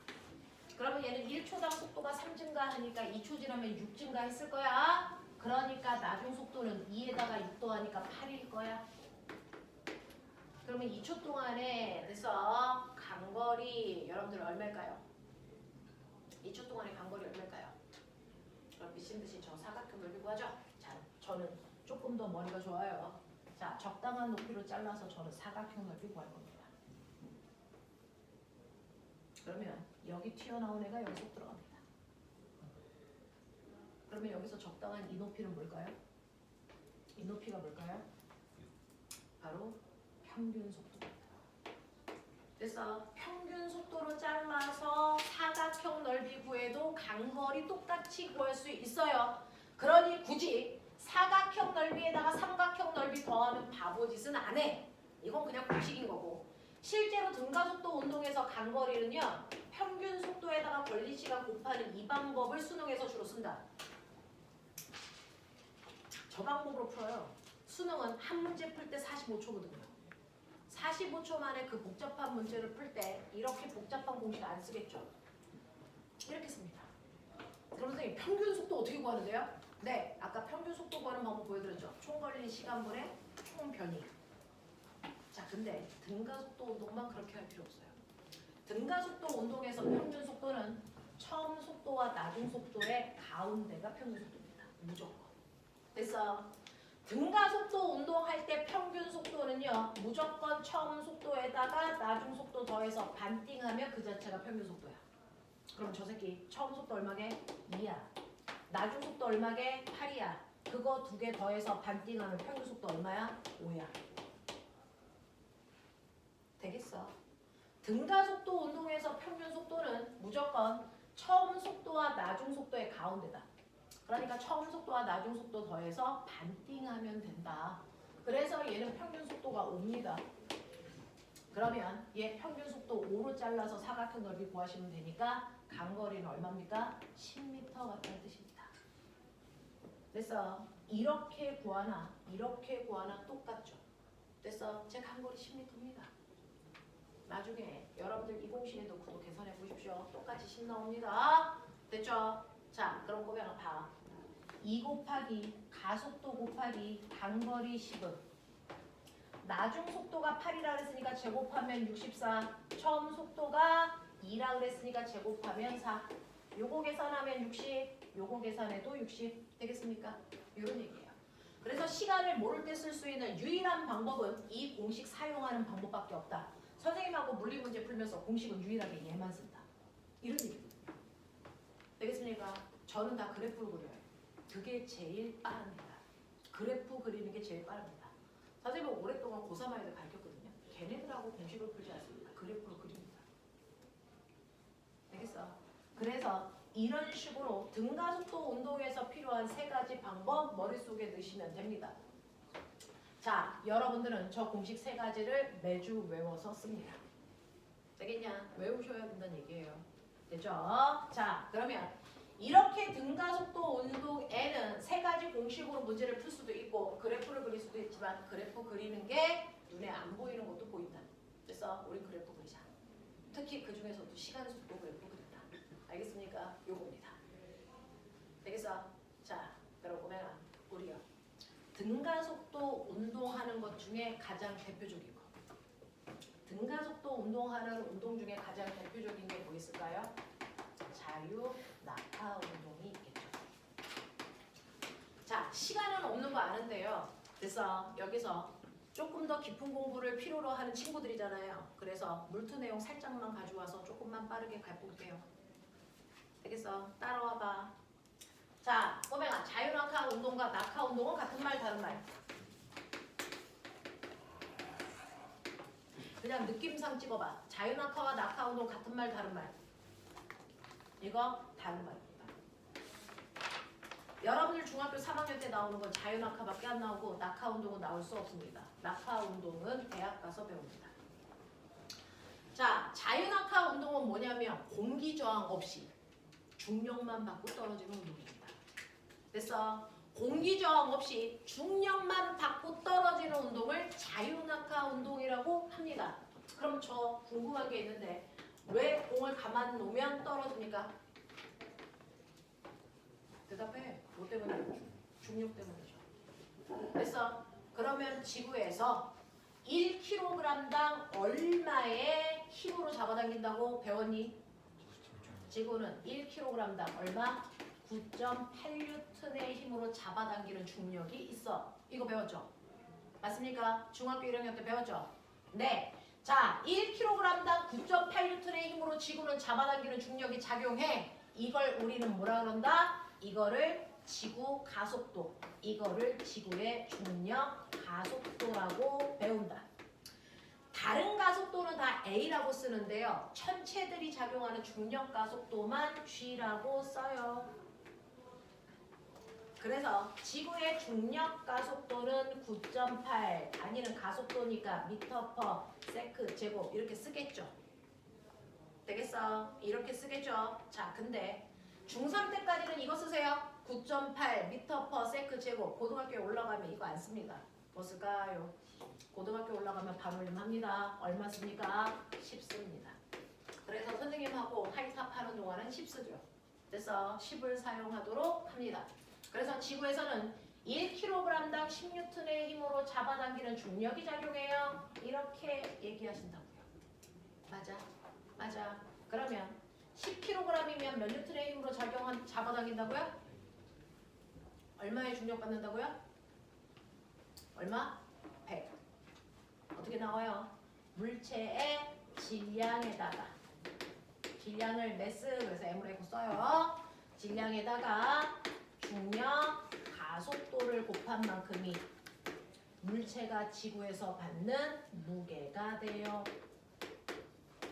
그러면 얘는 1초당 속도가 3 증가하니까 2초 지나면 6 증가했을 거야. 그러니까 나중 속도는 2에다가 6 더하니까 8일 거야. 그러면 2초 동안에 그래서 간거리 여러분들 얼마일까요? 2초 동안에 간거리 얼마일까요? 그럼 미친듯이 저 사각형 넓이 구하죠? 자, 저는 조금 더 머리가 좋아요. 자, 적당한 높이로 잘라서 저는 사각형 넓이 구할 겁니다. 그러면 여기 튀어나온 애가 여기 쏙 들어갑니다. 그러면 여기서 적당한 이 높이는 뭘까요? 이 높이가 뭘까요? 바로 평균 속도입니다. 그래서 평균 속도로 잘라서 사각형 넓이 구해도 간거리 똑같이 구할 수 있어요. 그러니 굳이 사각형 넓이에다가 삼각형 넓이 더하는 바보짓은 안 해. 이건 그냥 공식인 거고. 실제로 등가속도 운동에서 간거리는요. 평균 속도에다가 걸리시간 곱하는 이 방법을 수능에서 주로 쓴다. 저 방법으로 풀어요. 수능은 한 문제 풀 때 45초거든요. 45초 만에 그 복잡한 문제를 풀 때 이렇게 복잡한 공식 안 쓰겠죠. 이렇게 씁니다. 그럼 선생님 평균 속도 어떻게 구하는데요? 네, 아까 평균 속도 구하는 방법 보여드렸죠. 총 걸린 시간분의 총 변이. 자, 근데 등가속도 운동만 그렇게 할 필요 없어요. 등가속도 운동에서 평균 속도는 처음 속도와 나중 속도의 가운데가 평균 속도입니다. 무조건. 그래서 등가속도 운동할 때 평균 속도는요. 무조건 처음 속도에다가 나중 속도 더해서 반띵하면 그 자체가 평균 속도야. 그럼 저 새끼 처음 속도 얼마게? 2야. 나중 속도 얼마게? 8이야. 그거 두 개 더해서 반띵하면 평균 속도 얼마야? 5야. 되겠어. 등가속도 운동에서 평균 속도는 무조건 처음 속도와 나중 속도의 가운데다. 그러니까 처음 속도와 나중 속도 더해서 반띵하면 된다. 그래서 얘는 평균 속도가 5입니다. 그러면 얘 평균 속도 5로 잘라서 사각형 넓이 구하시면 되니까 간거리는 얼마입니까? 10m 같다는 뜻입니다. 그래서 이렇게 구하나 이렇게 구하나 똑같죠. 그래서 제 간거리 10m입니다. 나중에 여러분들 이 공식에도 그거 계산해 보십시오. 똑같이 10 나옵니다. 됐죠? 자, 그럼 꼬매가 봐. 2 곱하기 가속도 곱하기 간거리 10은 나중 속도가 8이라 그랬으니까 제곱하면 64. 처음 속도가 2라 그랬으니까 제곱하면 4. 요거 계산하면 60. 요거 계산해도 60. 되겠습니까? 이런 얘기예요. 그래서 시간을 모를 때 쓸 수 있는 유일한 방법은 이 공식 사용하는 방법밖에 없다. 선생님하고 물리 문제 풀면서 공식은 유일하게 얘만 쓴다. 이런 얘기입니다. 되겠습니까? 저는 다 그래프로 그려요. 그게 제일 빠릅니다. 그래프 그리는 게 제일 빠릅니다. 선생님은 오랫동안 고3 아이들 가르쳤거든요. 걔네들하고 공식을 풀지 않습니다. 그래프로 그립니다. 되겠어? 그래서 이런 식으로 등가속도 운동에서 필요한 3가지 방법 머릿속에 넣으시면 됩니다. 자, 여러분들은 저 공식 3가지를 매주 외워서 씁니다. 되겠냐? 외우셔야 된다는 얘기예요. 되죠? 자, 그러면 이렇게 등가속도 운동에는 3가지 공식으로 문제를 풀 수도 있고 그래프를 그릴 수도 있지만 그래프 그리는 게 눈에 안 보이는 것도 보인다. 그래서 우리 그래프 그리자. 특히 그 중에서도 시간 속도 그래프 그린다. 알겠습니까? 요겁니다. 되겠어? 자, 그럼 보면 우리요. 등가속도 운동하는 것 중에 가장 대표적인 거. 등가속도 운동하는 운동 중에 가장 대표적인 게 뭐 있을까요? 자유 낙하 운동이 있겠죠. 자, 시간은 없는 거 아는데요. 그래서 여기서 조금 더 깊은 공부를 필요로 하는 친구들이잖아요. 그래서 물투 내용 살짝만 가져와서 조금만 빠르게 가볼게요. 되겠어? 따라와봐. 자, 꼬맹아, 자유낙하 운동과 낙하 운동은 같은 말 다른 말? 그냥 느낌상 찍어봐. 자유낙하와 낙하 운동 같은 말 다른 말? 이거 다른 말입니다. 여러분들 중학교 3학년 때 나오는 건 자유낙하밖에 안 나오고 낙하 운동은 나올 수 없습니다. 낙하 운동은 대학 가서 배웁니다. 자, 자유낙하 운동은 뭐냐면 공기 저항 없이 중력만 받고 떨어지는 운동입니다. 그래서 공기 저항 없이 중력만 받고 떨어지는 운동을 자유낙하 운동이라고 합니다. 그럼 저 궁금한 게 있는데 왜 공을 가만 놓으면 떨어집니까? 대답해. 뭐 때문에? 중력 때문이죠. 됐어. 그러면 지구에서 1kg당 얼마의 힘으로 잡아당긴다고 배웠니? 지구는 1kg당 얼마? 9.8N의 힘으로 잡아당기는 중력이 있어. 이거 배웠죠? 맞습니까? 중학교 1학년 때 배웠죠? 네. 자, 1kg당 9.8N의 힘으로 지구는 잡아당기는 중력이 작용해. 이걸 우리는 뭐라 그런다? 이거를 지구 가속도. 이거를 지구의 중력 가속도라고 배운다. 다른 가속도는 다 A라고 쓰는데요. 천체들이 작용하는 중력 가속도만 G라고 써요. 그래서 지구의 중력 가속도는 9.8, 단위는 가속도니까 미터 퍼 세크 제곱 이렇게 쓰겠죠. 되겠어? 이렇게 쓰겠죠. 자, 근데 중3 때까지는 이거 쓰세요. 9.8 미터 퍼 세크 제곱. 고등학교에 올라가면 이거 안 씁니다. 뭐 쓸까요? 고등학교 올라가면 반올림합니다. 얼마 씁니까? 10 씁니다. 그래서 선생님하고 하이탑하는 동안은 10 쓰죠. 그래서 10을 사용하도록 합니다. 그래서 지구에서는 1kg당 10N의 힘으로 잡아당기는 중력이 작용해요. 이렇게 얘기하신다고요. 맞아. 맞아. 그러면 10kg이면 몇 N의 힘으로 잡아당긴다고요? 얼마의 중력 받는다고요? 얼마? 100. 어떻게 나와요? 물체의 질량에다가 질량을 매스 그래서 M으로 해고 써요. 질량에다가 중력 가속도를 곱한 만큼이 물체가 지구에서 받는 무게가 돼요.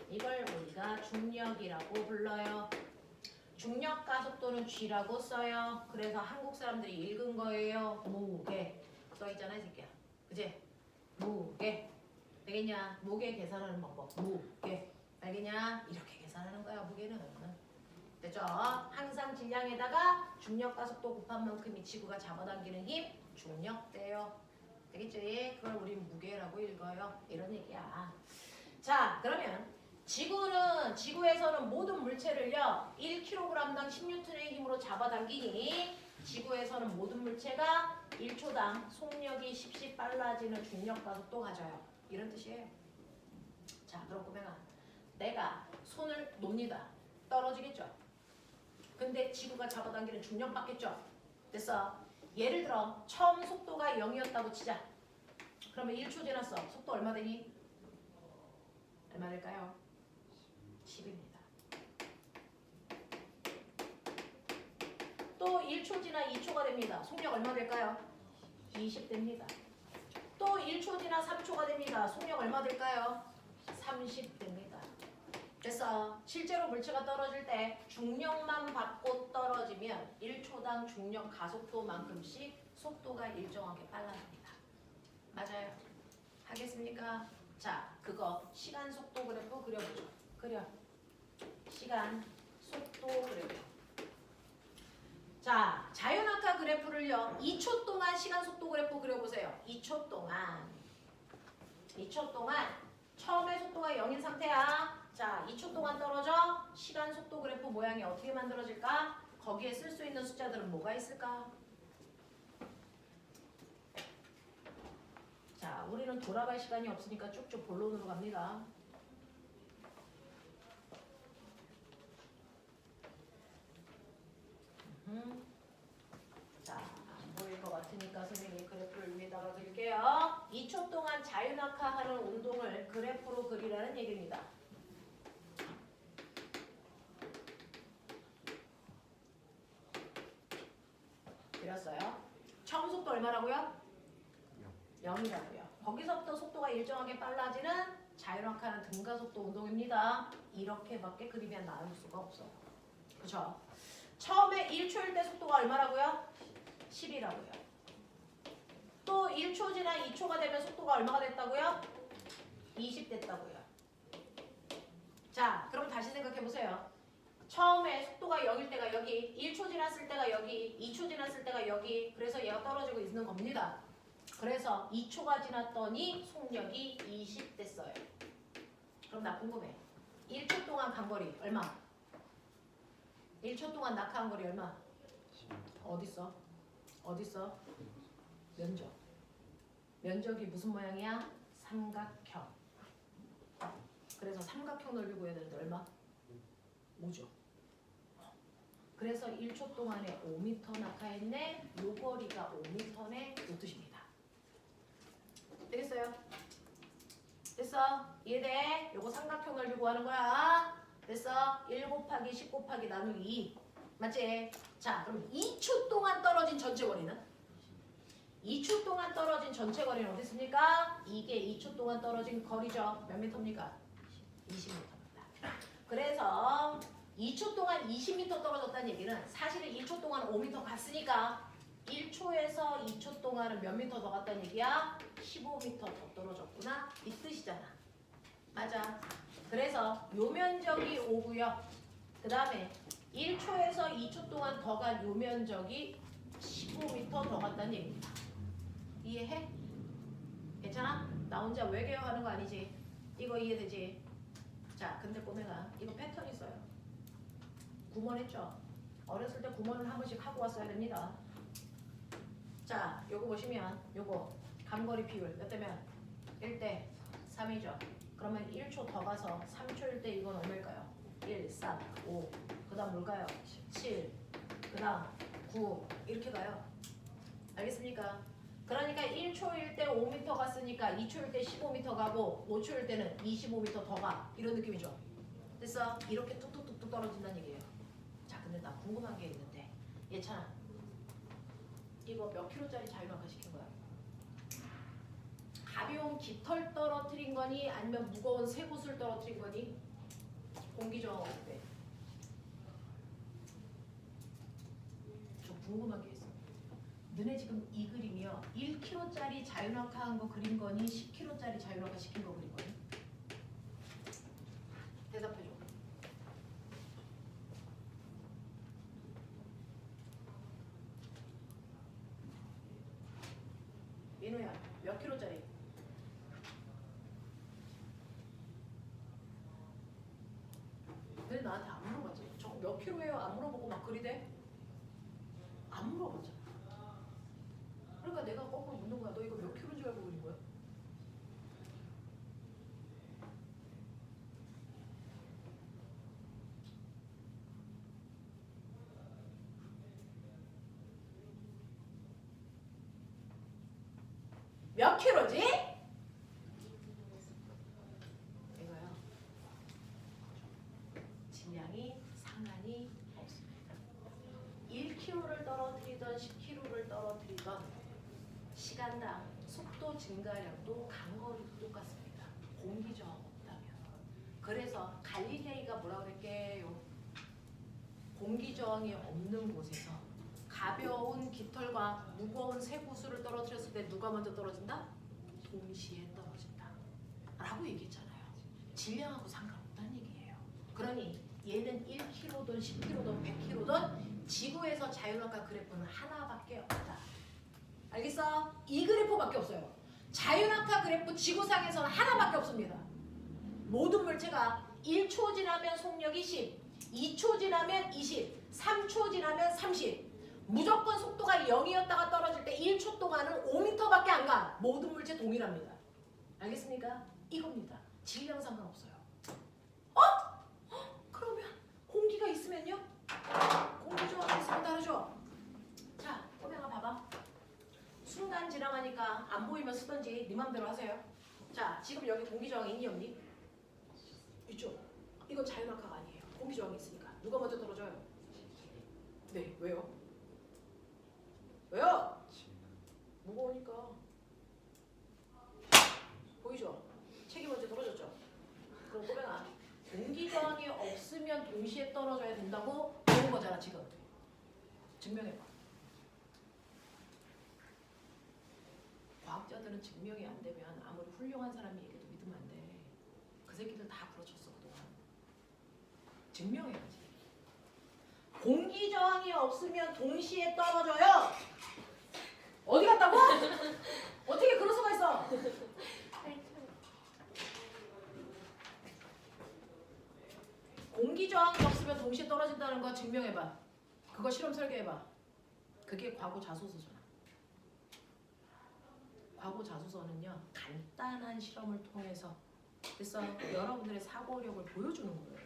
이걸 우리가 중력이라고 불러요. 중력 가속도는 G라고 써요. 그래서 한국 사람들이 읽은 거예요. 무게. 써있잖아 이 새끼야. 그치? 무게. 되겠냐? 무게 계산하는 방법. 무게. 알겠냐? 이렇게 계산하는 거야 무게는. 됐죠? 항상 질량에다가 중력 가속도 곱한 만큼이 지구가 잡아당기는 힘 중력돼요. 되겠지? 그걸 우리 무게라고 읽어요. 이런 얘기야. 자, 그러면 지구에서는 모든 물체를요 1kg당 10N의 힘으로 잡아당기니 지구에서는 모든 물체가 1초당 속력이 10씩 빨라지는 중력 가속도 가져요. 이런 뜻이에요. 자, 그럼 꼬맹아, 내가 손을 놓니다. 떨어지겠죠? 근데 지구가 잡아당기는 중력 받겠죠? 됐어. 예를 들어 처음 속도가 0이었다고 치자. 그러면 1초 지났어. 속도 얼마 되니? 얼마 될까요? 10입니다. 또 1초 지나 2초가 됩니다. 속력 얼마 될까요? 20 됩니다. 또 1초 지나 3초가 됩니다. 속력 얼마 될까요? 30 됩니다. 됐어. 실제로 물체가 떨어질 때 중력만 받고 떨어지면 1초당 중력 가속도만큼씩 속도가 일정하게 빨라집니다. 맞아요. 하겠습니까? 자, 그거 시간 속도 그래프 그려보죠. 그려. 시간 속도 그래프. 자, 자연학화 그래프를요. 2초 동안 시간 속도 그래프 그려보세요. 2초 동안. 2초 동안 처음에 속도가 0인 상태야. 자, 2초 동안 떨어져. 시간 속도 그래프 모양이 어떻게 만들어질까? 거기에 쓸 수 있는 숫자들은 뭐가 있을까? 자, 우리는 돌아갈 시간이 없으니까 쭉쭉 본론으로 갑니다. 자, 안 보일 것 같으니까 선생님이 그래프를 위에다가 그릴게요. 2초 동안 자유낙하하는 운동을 그래프로 그리라는 얘기입니다. 그렸어요. 처음 속도 얼마라고요? 0이라고요. 거기서부터 속도가 일정하게 빨라지는 자유낙하는 등가속도 운동입니다. 이렇게밖에 그리면 나올 수가 없어요. 그렇죠? 처음에 1초일 때 속도가 얼마라고요? 10이라고요. 또 1초 지나 2초가 되면 속도가 얼마가 됐다고요? 20 됐다고요. 자, 그럼 다시 생각해보세요. 처음에 속도가 0일 때가 여기, 1초 지났을 때가 여기, 2초 지났을 때가 여기. 그래서 얘가 떨어지고 있는 겁니다. 그래서 2초가 지났더니 속력이 20 됐어요. 그럼 나 궁금해. 1초 동안 간 거리 얼마? 1초 동안 낙하한 거리 얼마? 어딨어? 어딨어? 면적. 면적이 무슨 모양이야? 삼각형. 그래서 삼각형 넓이 구해야 되는데 얼마? 5죠. 그래서 1초 동안에 5m 낙하했네. 요 거리가 5m네. 이 뜻입니다. 되겠어요? 됐어? 이해돼? 요거 삼각형 넓이 구하는 거야. 됐어? 1 곱하기 10 곱하기 나누기 2. 맞지? 자, 그럼 2초 동안 떨어진 전체 거리는? 2초 동안 떨어진 전체 거리는 어디 있습니까? 이게 2초 동안 떨어진 거리죠. 몇 미터입니까? 20m입니다. 그래서 2초 동안 20m 떨어졌다는 얘기는 사실은 1초 동안 5m 갔으니까 1초에서 2초 동안은 몇 미터 더 갔다는 얘기야? 15m 더 떨어졌구나 이 뜻이잖아. 맞아. 그래서 요 면적이 5고요. 그 다음에 1초에서 2초 동안 더 간 요 면적이 15m 더 갔다는 얘기입니다. 이해해? 괜찮아? 나 혼자 외계어하는 거 아니지? 이거 이해되지? 자, 근데 꼬매가 이거 패턴 있어요. 구몬했죠? 어렸을 때 구몬을 한 번씩 하고 왔어야 됩니다. 자, 요거 보시면 요거 감거리 비율 몇 대면? 1대 3이죠. 그러면 1초 더 가서 3초일 때 이건 얼마일까요? 1, 3, 5. 그 다음 뭘까요? 7. 그 다음 9. 이렇게 가요. 알겠습니까? 그러니까 1초일 때 5m 갔으니까 2초일 때 15m 가고 5초일 때는 25m 더 가. 이런 느낌이죠. 됐어? 이렇게 뚝뚝뚝뚝 떨어진다는 얘기예요. 자, 근데 나 궁금한 게 있는데 예찬아, 이거 몇 킬로짜리 자유낙하 시킨 거야? 가벼운 깃털 떨어뜨린 거니 아니면 무거운 쇠구슬 떨어뜨린 거니? 공기저항 어때? 저 궁금한 게 있어. 너네 지금 이 그림이요 1kg짜리 자유낙하 한 거 그린 거니 10kg짜리 자유낙하 시킨 거 그린 거니? 대답해줘. 민우야 몇 킬로짜리? 왜 나한테 안 물어봤지? 저 몇 킬로예요? 안 물어보고 막 그리대? 안 물어봤잖아. 그러니까 내가 거꾸로 묻는 거야. 너 이거 몇 킬로인 줄 알고 그린 거야? 몇 킬로지? 이거요. 질량이 상관이 없습니다. 1kg를 떨어뜨리던 10kg를 떨어뜨리던 시간당 속도 증가량도 간거리도 똑같습니다. 공기저항 없다면. 그래서 갈릴레이가 뭐라 그랬게요? 공기저항이 없는 곳에서 가벼운 깃털과 무거운 쇠구슬을 떨어뜨렸을 때 누가 먼저 떨어진다? 동시에 떨어진다 라고 얘기했잖아요. 질량하고 상관없다는 얘기예요. 그러니 얘는 1kg든 10kg든 100kg든 지구에서 자유낙하 그래프는 하나밖에 없다. 알겠어? 이 그래프밖에 없어요. 자유낙하 그래프 지구상에서는 하나밖에 없습니다. 모든 물체가 1초 지나면 속력이 10, 2초 지나면 20, 3초 지나면 30. 무조건 속도가 0이었다가 떨어질 때 1초 동안은 5m밖에 안 가. 모든 물체 동일합니다. 알겠습니까? 이겁니다. 질량 상관없어요. 그러면 공기가 있으면요? 공기저항이 있으면 다르죠? 자, 꼬맹아 봐봐. 순간 지나가니까 안 보이면 쓰던지 네 맘대로 하세요. 자, 지금 여기 공기저항이 있니 없니? 있죠? 이건 자유낙하가 아니에요. 공기저항이 있으니까. 누가 먼저 떨어져요? 네, 왜요? 왜요? 무거우니까. 보이죠? 책이 먼저 떨어졌죠? 그럼 꼬맹아, 공기저항이 없으면 동시에 떨어져야 된다고 배운 거잖아 지금. 증명해봐. 과학자들은 증명이 안 되면 아무리 훌륭한 사람이 얘기해도 믿으면 안 돼. 그 새끼들 다 그렇쳤어 그동안. 증명해야지. 공기저항이 없으면 동시에 떨어져요. 어디 갔다고? 어떻게 그럴 수가 있어? 공기 저항이 없으면 동시에 떨어진다는 거 증명해봐. 그거 실험 설계해봐. 그게 과거 자소서잖아. 과거 자소서는요 간단한 실험을 통해서 그래서 여러분들의 사고력을 보여주는 거예요.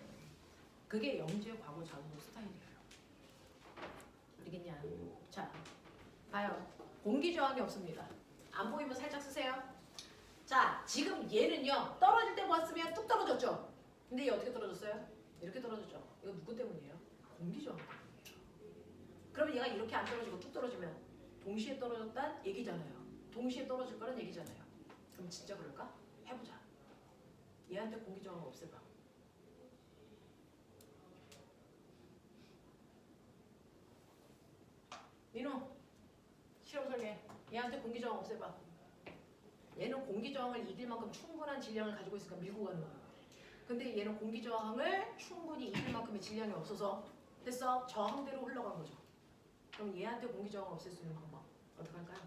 그게 영재 과거 자소서 스타일이에요. 알겠냐? 자, 봐요. 공기 저항이 없습니다. 안 보이면 살짝 쓰세요. 자, 지금 얘는요 떨어질 때 보았으면 뚝 떨어졌죠? 근데 얘 어떻게 떨어졌어요? 이렇게 떨어졌죠? 이거 누구 때문이에요? 공기 저항 때문이에요. 그러면 얘가 이렇게 안 떨어지고 뚝 떨어지면 동시에 떨어졌단 얘기잖아요. 동시에 떨어질 거란 얘기잖아요. 그럼 진짜 그럴까? 해보자. 얘한테 공기 저항을 없애봐. 민호 실험 설계. 얘한테 공기 저항 없애봐. 얘는 공기 저항을 이길 만큼 충분한 질량을 가지고 있으니까 밀고 가는 거야. 근데 얘는 공기 저항을 충분히 이길 만큼의 질량이 없어서 됐어? 저항대로 흘러간 거죠. 그럼 얘한테 공기 저항을 없앨 수 있는 방법 어떻게 할까요?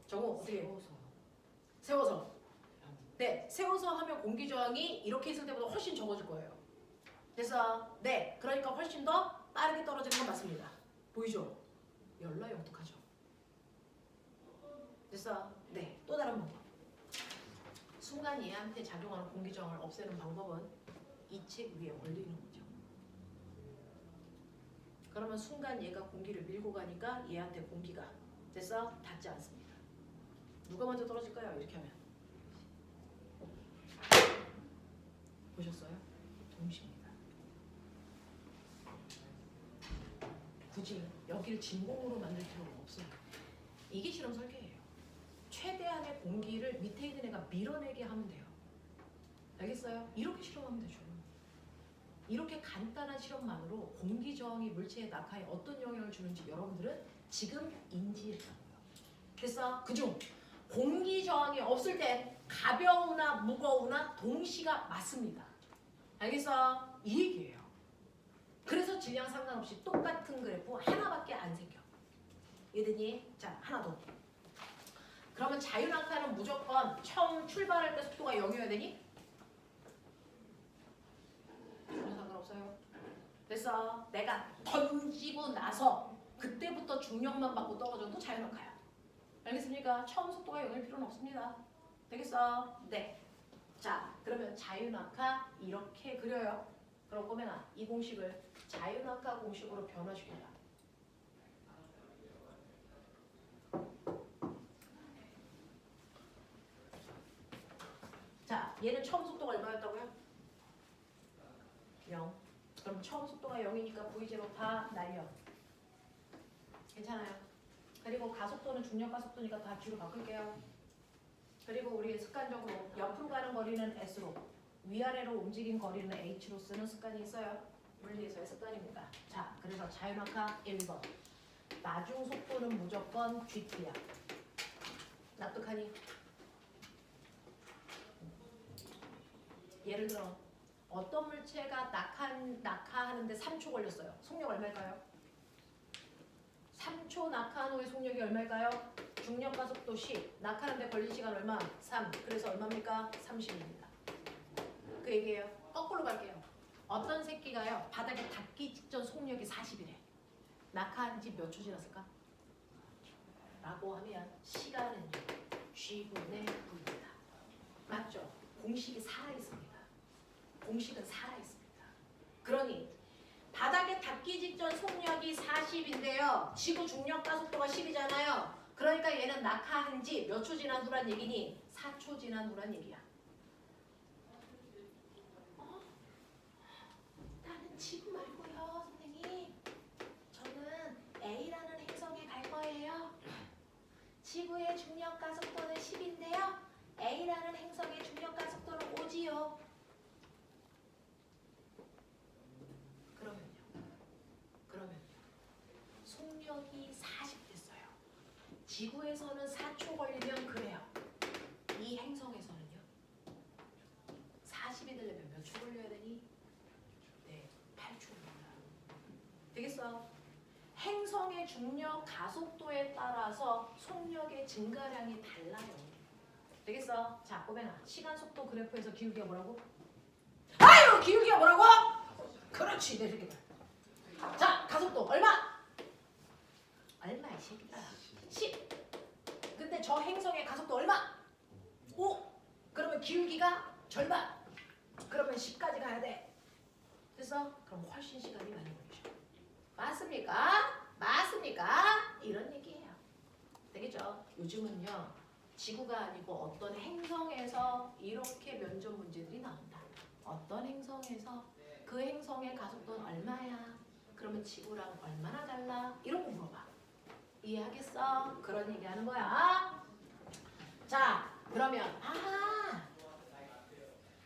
정우 어떻게 해? 세워서. 네, 세워서 하면 공기 저항이 이렇게 있을 때보다 훨씬 적어질 거예요. 그래서 네, 그러니까 훨씬 더 빠르게 떨어지는 건 맞습니다. 보이죠? 열라영특하죠. 그래서 네, 또 다른 방법. 순간 얘한테 작용하는 공기 저항을 없애는 방법은 이 책 위에 올리는 거죠. 그러면 순간 얘가 공기를 밀고 가니까 얘한테 공기가 됐어? 닿지 않습니다. 누가 먼저 떨어질까요? 이렇게 하면 보셨어요? 동시입니다. 굳이 여기를 진공으로 만들 필요가 없어요. 이게 실험 설계예요. 최대한의 공기를 밑에 있는 애가 밀어내게 하면 돼요. 알겠어요? 이렇게 실험하면 되죠. 이렇게 간단한 실험만으로 공기 저항이 물체의 낙하에 어떤 영향을 주는지 여러분들은 지금 인지했다고요. 그래서 그중 공기 저항이 없을 때 가벼우나 무거우나 동시가 맞습니다. 알겠어? 이 얘기예요. 그래서 질량 상관없이 똑같은 그래프 하나밖에 안 생겨. 이해되니? 자, 하나 더. 그러면 자유낙하는 무조건 처음 출발할 때 속도가 0이어야 되니? 전혀 상관없어요. 그래서 내가 던지고 나서 그때부터 중력만 받고 떨어져도 자유낙하야. 알겠습니까? 처음 속도가 0일 필요는 없습니다. 되겠어? 네. 자, 그러면 자유낙하 이렇게 그려요. 그럼 꼬매나 이 공식을 자유낙하 공식으로 변화시킨다. 자, 얘는 처음 속도가 얼마였다고요? 0. 그럼 처음 속도가 0이니까 V0 다 날려. 괜찮아요. 그리고 가속도는 중력 가속도니까 다 G로 바꿀게요. 그리고 우리 습관적으로 옆으로 가는 거리는 S로, 위아래로 움직인 거리는 H로 쓰는 습관이 있어요. 물리에서의 습관입니다. 자, 그래서 자유낙하 1번. 나중 속도는 무조건 GT야. 납득하니? 예를 들어 어떤 물체가 낙하하는데 3초 걸렸어요. 속력 얼마일까요? 3초 낙하한 후에 속력이 얼마일까요? 중력 가속도 10. 낙하하는데 걸린 시간 얼마? 3. 그래서 얼마입니까? 30입니다. 그 얘기예요. 거꾸로 갈게요. 어떤 새끼가요. 바닥에 닿기 직전 속력이 40이래. 낙하한 지 몇 초 지났을까? 라고 하면 시간은 G분의 V입니다. 맞죠? 공식이 살아있습니다. 공식은 살아있습니다. 그러니 바닥에 닿기 직전 속력이 40인데요. 지구 중력 가속도가 10이잖아요. 그러니까 얘는 낙하한 지 몇 초 지난 후란 얘기니? 4초 지난 후란 얘기야. 나는 지구 말고요, 선생님. 저는 A라는 행성에 갈 거예요. 지구의 중력 가속도는 10인데요. A라는 행성의 중력 가속도는 5지요. 그러면요. 속력이 40 됐어요. 지구에서는 4초 걸리면 그래요. 이 행성에서는요. 40이 되려면 몇 초 걸려야 되니? 네, 8초 걸려요. 되겠어? 행성의 중력 가속도에 따라서 속력의 증가량이 달라요. 되겠어? 자, 꼬매나 시간 속도 그래프에서 기울기가 뭐라고? 아유! 기울기가 뭐라고? 그렇지 내 새끼들. 자 가속도 얼마? 얼마 이 새끼들아? 10. 근데 저 행성의 가속도 얼마? 5. 그러면 기울기가 절반. 그러면 10까지 가야 돼. 됐어? 그럼 훨씬 시간이 많이 걸리죠. 맞습니까? 맞습니까? 이런 얘기예요. 되겠죠? 요즘은요. 지구가 아니고 어떤 행성에서 이렇게 면접 문제들이 나온다. 어떤 행성에서 그 행성의 가속도는 얼마야? 그러면 지구랑 얼마나 달라? 이런 거 물어봐. 이해하겠어? 그런 얘기 하는 거야. 자, 그러면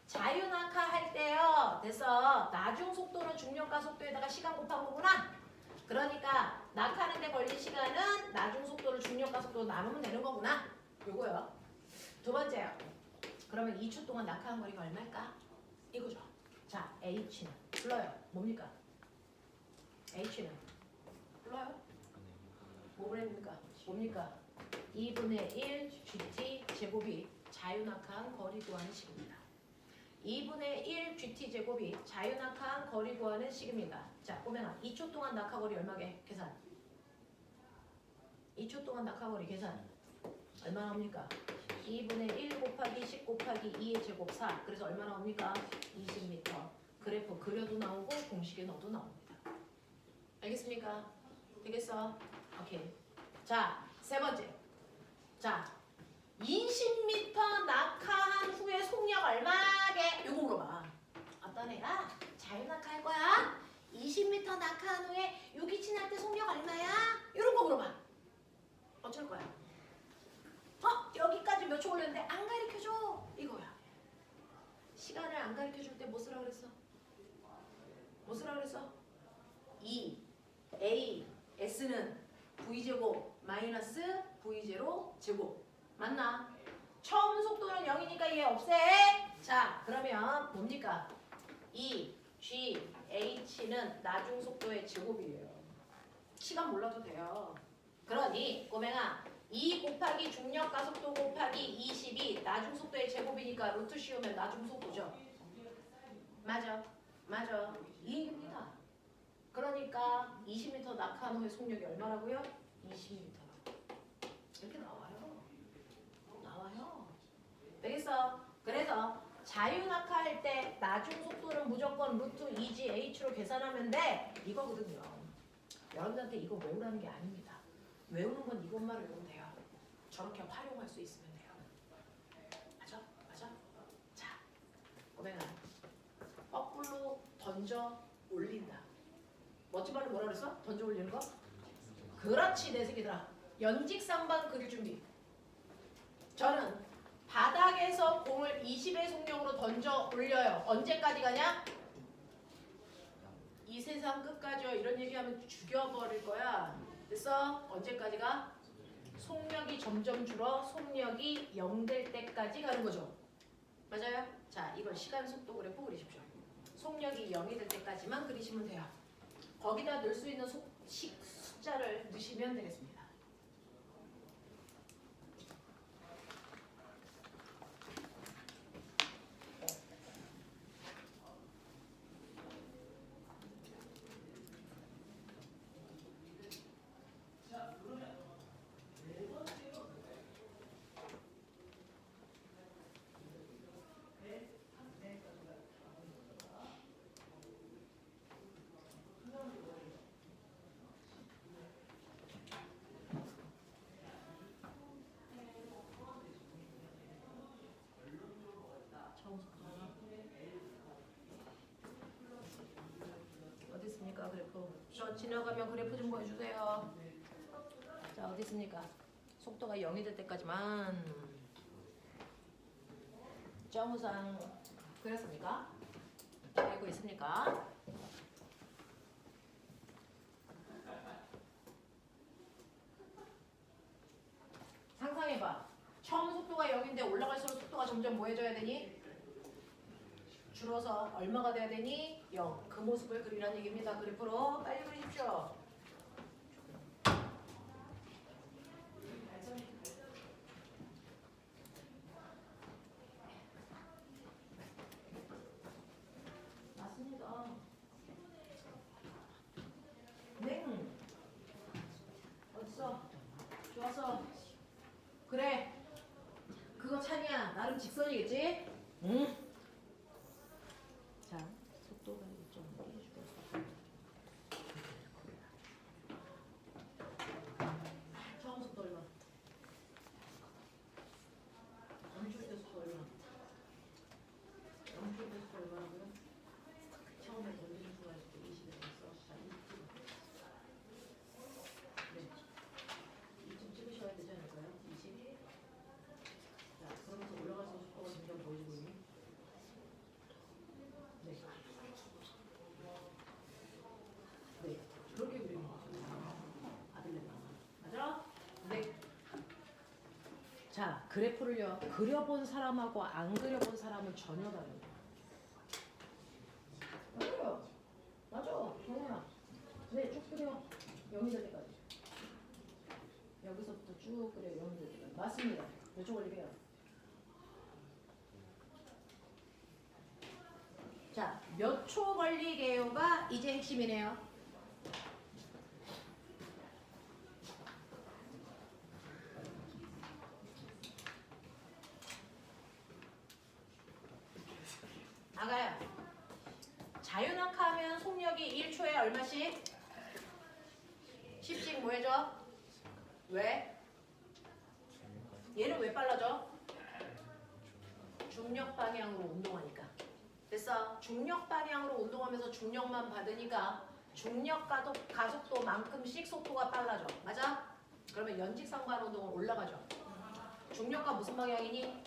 자유낙하 할 때요. 됐어. 나중 속도는 중력 가속도에다가 시간 곱한 거구나. 그러니까 낙하하는데 걸린 시간은 나중 속도를 중력 가속도로 나누면 되는 거구나. 요거요. 두 번째요. 그러면 2초 동안 낙하한 거리가 얼마일까? 이거죠. 자, H는 불러요. 뭡니까? H는 불러요. 뭐 그랬습니까? 뭡니까? 2분의 1 GT 제곱이 자유낙하한 거리 구하는 식입니다. 2분의 1 GT 제곱이 자유낙하한 거리 구하는 식입니다. 자, 보면 2초 동안 낙하거리 얼마게? 계산. 2초 동안 낙하거리 계산. 얼마 나옵니까? 2분의 1 곱하기 10 곱하기 2의 제곱 4. 그래서 얼마 나옵니까? 20m. 그래프 그려도 나오고 공식에 넣어도 나옵니다. 알겠습니까? 되겠어? 오케이. 자, 세 번째. 자, 20m 낙하한 후에 속력 얼마게? 요거 물어봐. 어떤 애가 자유낙하할 거야? 20m 낙하한 후에 여기 지날 때 속력 얼마야? 이런 거 물어봐. 어쩔 거야? 여기까지 몇 초 걸렸는데 안 가르쳐줘. 이거야. 시간을 안 가르쳐줄 때 뭐 쓰라 그랬어? 뭐 쓰라 그랬어? 2 A S는 V제곱 마이너스 V0 제곱. 맞나? 처음 속도는 0이니까 얘 없애. 자, 그러면 뭡니까? 2 G H는 나중 속도의 제곱이에요. 시간 몰라도 돼요. 그러니 꼬맹아 2 곱하기 중력 가속도 곱하기 20이 나중 속도의 제곱이니까 루트 씌우면 나중 속도죠. 맞아. 맞아. 이 얘기입니다. 그러니까 20m 낙하한 후에 속력이 얼마라고요? 20m. 이렇게 나와요. 나와요. 되겠어? 그래서 자유낙하할 때 나중 속도는 무조건 루트 2GH로 계산하면 돼. 이거거든요. 여러분들한테 이거 외우라는 게 아닙니다. 외우는 건 이것만 외우면 돼요. 저렇게 활용할 수 있으면 돼요. 맞아? 맞아? 자, 꼬맹아. 거꾸로 던져 올린다. 멋진 말로 뭐라 그랬어? 던져 올리는 거? 그렇지 내 새끼들아. 연직상방 그릴 준비. 저는 바닥에서 공을 20의 속력으로 던져 올려요. 언제까지 가냐? 이 세상 끝까지요. 이런 얘기하면 죽여버릴 거야. 됐어? 언제까지 가? 속력이 점점 줄어 속력이 0 될 때까지 가는 거죠. 맞아요? 자, 이걸 시간 속도 그래프 그리십시오. 속력이 0이 될 때까지만 그리시면 돼요. 거기다 넣을 수 있는 숫자를 넣으시면 되겠습니다. 어디 있습니까 그래프? 저 지나가면 그래프 좀 보여주세요. 자, 어디 있습니까? 속도가 0이 될 때까지만 점우상 그렸습니까? 그리고 있습니까? 상상해봐. 처음 속도가 0인데 올라갈수록 속도가 점점 뭐해져야 되니? 줄어서 얼마가 돼야 되니? 0. 그 모습을 그리라는 얘기입니다. 그래프로 빨리 그리십시오. 맞습니다. 그래. 그거 찬이야. 나름 직선이겠지? 응. 자, 속도가 좀 줄었어. 처음 속도 얼마? 멈출 때 속도 얼마? 멈출 때 속도 얼마라고요? 처음에 던지는 수가 20에 됐어. 자, 2kg. 네. 2점 찍으셔야 되지 않을까요? 20. 자, 그러면서 올라갈수록 속도가 점점 보이고 있니? 네. 네. 그렇게 그리는 거죠. 아들레가. 맞아? 네. 자, 그래프를요. 그려본 사람하고 안 그려본 사람은 전혀 다릅니다. 맞아요. 맞아. 정우야. 네, 쭉 그려. 0이 될 때까지. 여기서부터 쭉 그려. 0이 될 때까지. 맞습니다. 몇 초 걸리게요? 자, 몇 초 걸리게요가 이제 핵심이네요. 아가야. 자유낙하하면 속력이 1초에 얼마씩? 10씩 뭐 해줘? 왜? 얘는 왜 빨라져? 중력 방향으로 운동하니까. 됐어. 중력 방향으로 운동하면서 중력만 받으니까 중력 가속도만큼씩 속도가 빨라져. 맞아? 그러면 연직상반 운동은 올라가죠. 중력과 무슨 방향이니?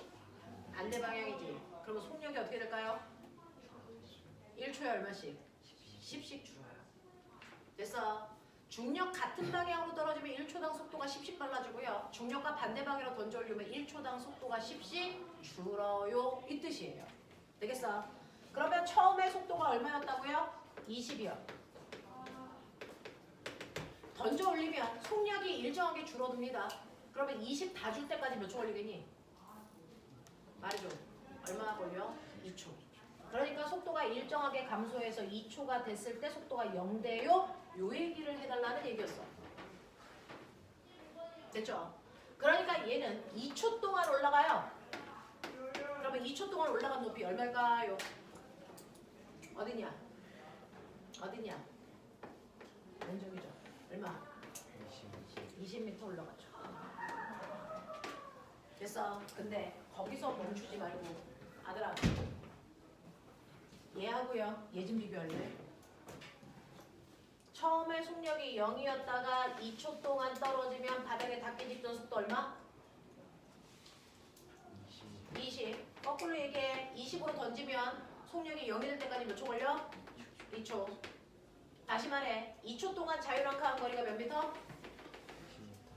반대 방향이지. 그러면 속력이 어떻게 될까요? 1초에 얼마씩? 10씩 줄어요. 됐어. 중력 같은 방향으로 떨어지면 1초당 속도가 10씩 빨라지고요. 중력과 반대 방향으로 던져 올리면 1초당 속도가 10씩 줄어요. 이 뜻이에요. 되겠어? 그러면 처음에 속도가 얼마였다고요? 20이요. 던져 올리면 속력이 일정하게 줄어듭니다. 그러면 20 다 줄 때까지 몇 초 걸리겠니? 말해줘. 얼마나 걸려? 2초. 그러니까 속도가 일정하게 감소해서 2초가 됐을 때 속도가 0대요. 요 얘기를 해달라는 얘기였어. 됐죠? 그러니까 얘는 2초 동안 올라가요. 그러면 2초 동안 올라간 높이 얼마일까요? 어디냐? 어디냐? 왼쪽이죠. 얼마? 20m 올라가죠. 됐어. 근데 거기서 멈추지 말고 아들아 얘하고요. 얘 좀 비교할래? 처음에 속력이 0이었다가 2초 동안 떨어지면 바닥에 닿게 짚던 속도 얼마? 20. 거꾸로 얘기해. 20으로 던지면 속력이 0이 될 때까지 몇 초 걸려? 2초. 다시 말해. 2초 동안 자유낙하한 거리가 몇 미터?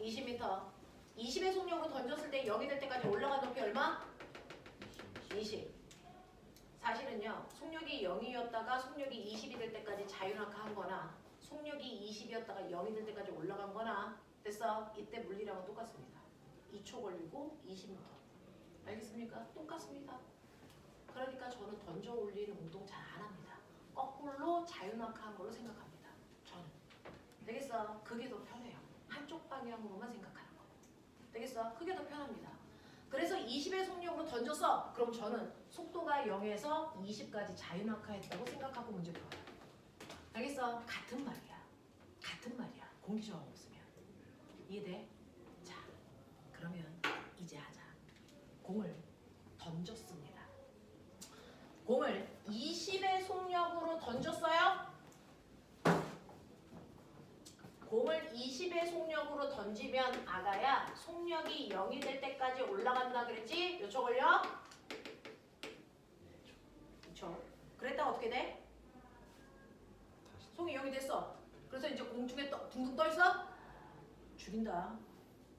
20m. 20의 속력으로 던졌을 때 0이 될 때까지 올라간 높이 얼마? 20. 사실은요. 속력이 0이었다가 속력이 20이 될 때까지 자유낙하한 거나 속력이 20이었다가 0이 될 때까지 올라간 거나 됐어? 이때 물리량은 똑같습니다. 2초 걸리고 20m. 알겠습니까? 똑같습니다. 그러니까 저는 던져 올리는 운동 잘 안 합니다. 거꾸로 자유낙하한 걸로 생각합니다. 저는. 되겠어? 그게 더 편해요. 한쪽 방향으로만 생각하는 거. 되겠어? 그게 더 편합니다. 그래서 20의 속력으로 던졌어. 그럼 저는 속도가 0에서 20까지 자유낙하했다고 생각하고 문제 풀어요. 알겠어? 같은 말이야. 같은 말이야. 공기저항 없으면. 이해돼? 자, 그러면 이제 하자. 공을 던졌습니다. 공을 20의 속력으로 던졌어요. 공을 20의 속력으로 던지면 아가야 속력이 0이 될 때까지 올라간다 그랬지? 몇 초 걸려? 2초. 그랬다가 어떻게 돼? 속이 0이 됐어. 그래서 이제 공중에 둥둥 떠 있어? 죽인다.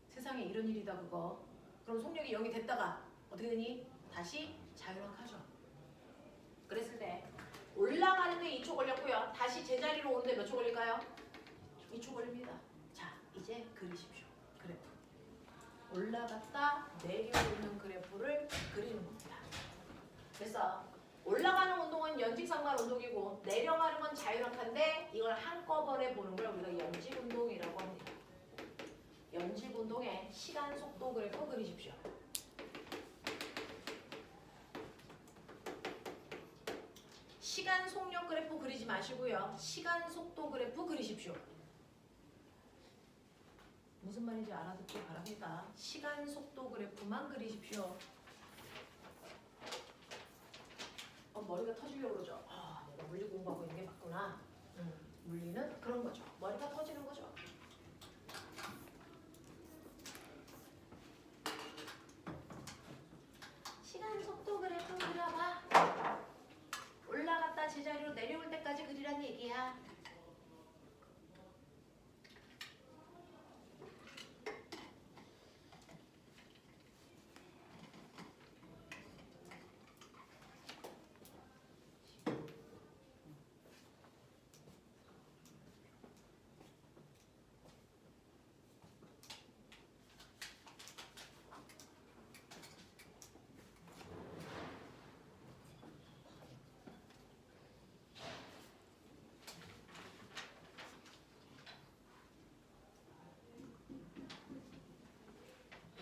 세상에 이런 일이다 그거. 그럼 속력이 0이 됐다가 어떻게 되니? 다시 자유낙하죠. 그랬을 때 올라가는데 2초 걸렸고요. 다시 제자리로 오는데 몇 초 걸릴까요? 2초 걸립니다. 자, 이제 그리십시오. 그래프. 올라갔다 내려오는 그래프를 그리는 겁니다. 그래서 올라가는 운동은 연직상반 운동이고 내려가는 건 자유낙하인데 이걸 한꺼번에 보는 걸 우리가 연직운동이라고 합니다. 연직운동의 시간 속도 그래프 그리십시오. 시간 속력 그래프 그리지 마시고요. 시간 속도 그래프 그리십시오. 무슨 말인지 알아듣길 바랍니다. 시간 속도 그래프만 그리십시오. 머리가 터지려고 그러죠. 내가 물리 공부하고 있는 게 맞구나. 물리는 그런 거죠. 머리가 터지는 거죠. 시간 속도 그래프 그려봐. 올라갔다 제자리로 내려올 때까지 그리란 얘기야.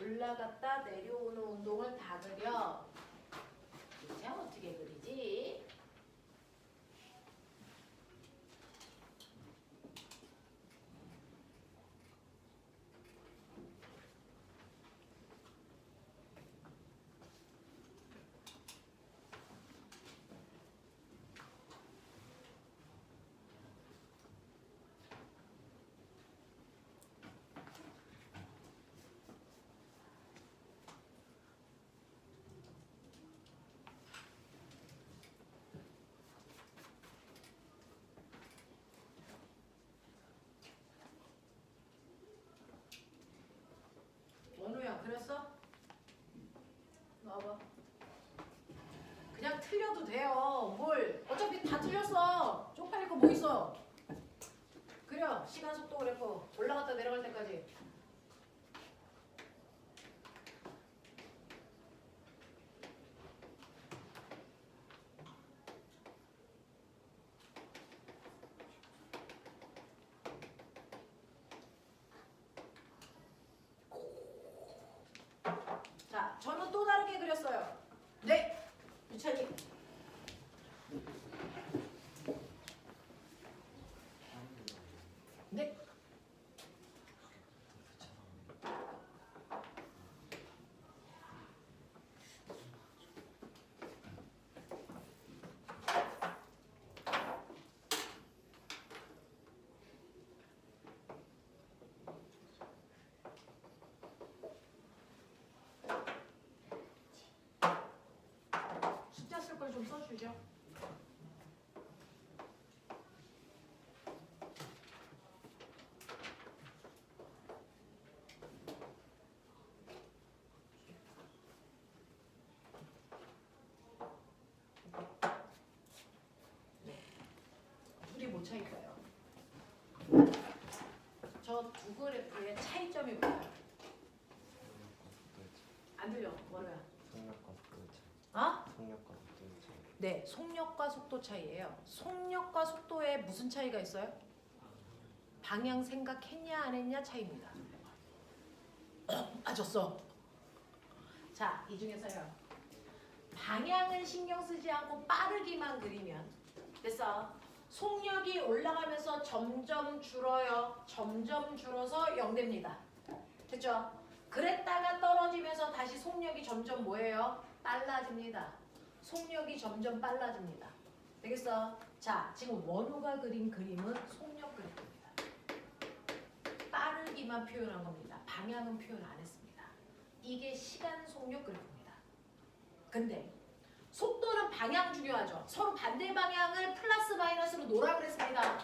올라갔다 내려오는 운동을 다 그려. 이제 어떻게 그리지? 원우야 그렸어? 나와봐. 그냥 틀려도 돼요. 뭘 어차피 다 틀렸어. 쪽팔릴 거 뭐 있어. 그려. 시간 속도 그래프 올라갔다 내려갈 때까지. 자, 저는 또 다르게 그렸어요. 네, 유찬이. 네. 숫자 쓸 걸 좀 써주죠. 둘이 뭐 차이일까요? 저 두 그래프의 차이점이 뭐예요? 안 들려, 뭐야? 속력과 속도의 차이. 어? 속력과 속도의 차이. 네, 속력과 속도 차이예요. 속력과 속도에 무슨 차이가 있어요? 방향 생각했냐 안 했냐 차이입니다. 맞았어. 자, 이 중에서요. 방향은 신경 쓰지 않고 빠르기만 그리면 됐어. 속력이 올라가면서 점점 줄어요. 점점 줄어서 0 됩니다. 됐죠? 그랬다가 떨어지면서 다시 속력이 점점 뭐예요? 빨라집니다. 속력이 점점 빨라집니다. 되겠어? 자, 지금 원우가 그린 그림은 속력 그래프입니다. 빠르기만 표현한 겁니다. 방향은 표현 안 했습니다. 이게 시간 속력 그래프입니다. 근데 속도는 방향 중요하죠. 서로 반대 방향을 플러스 마이너스로 놓으라 그랬습니다.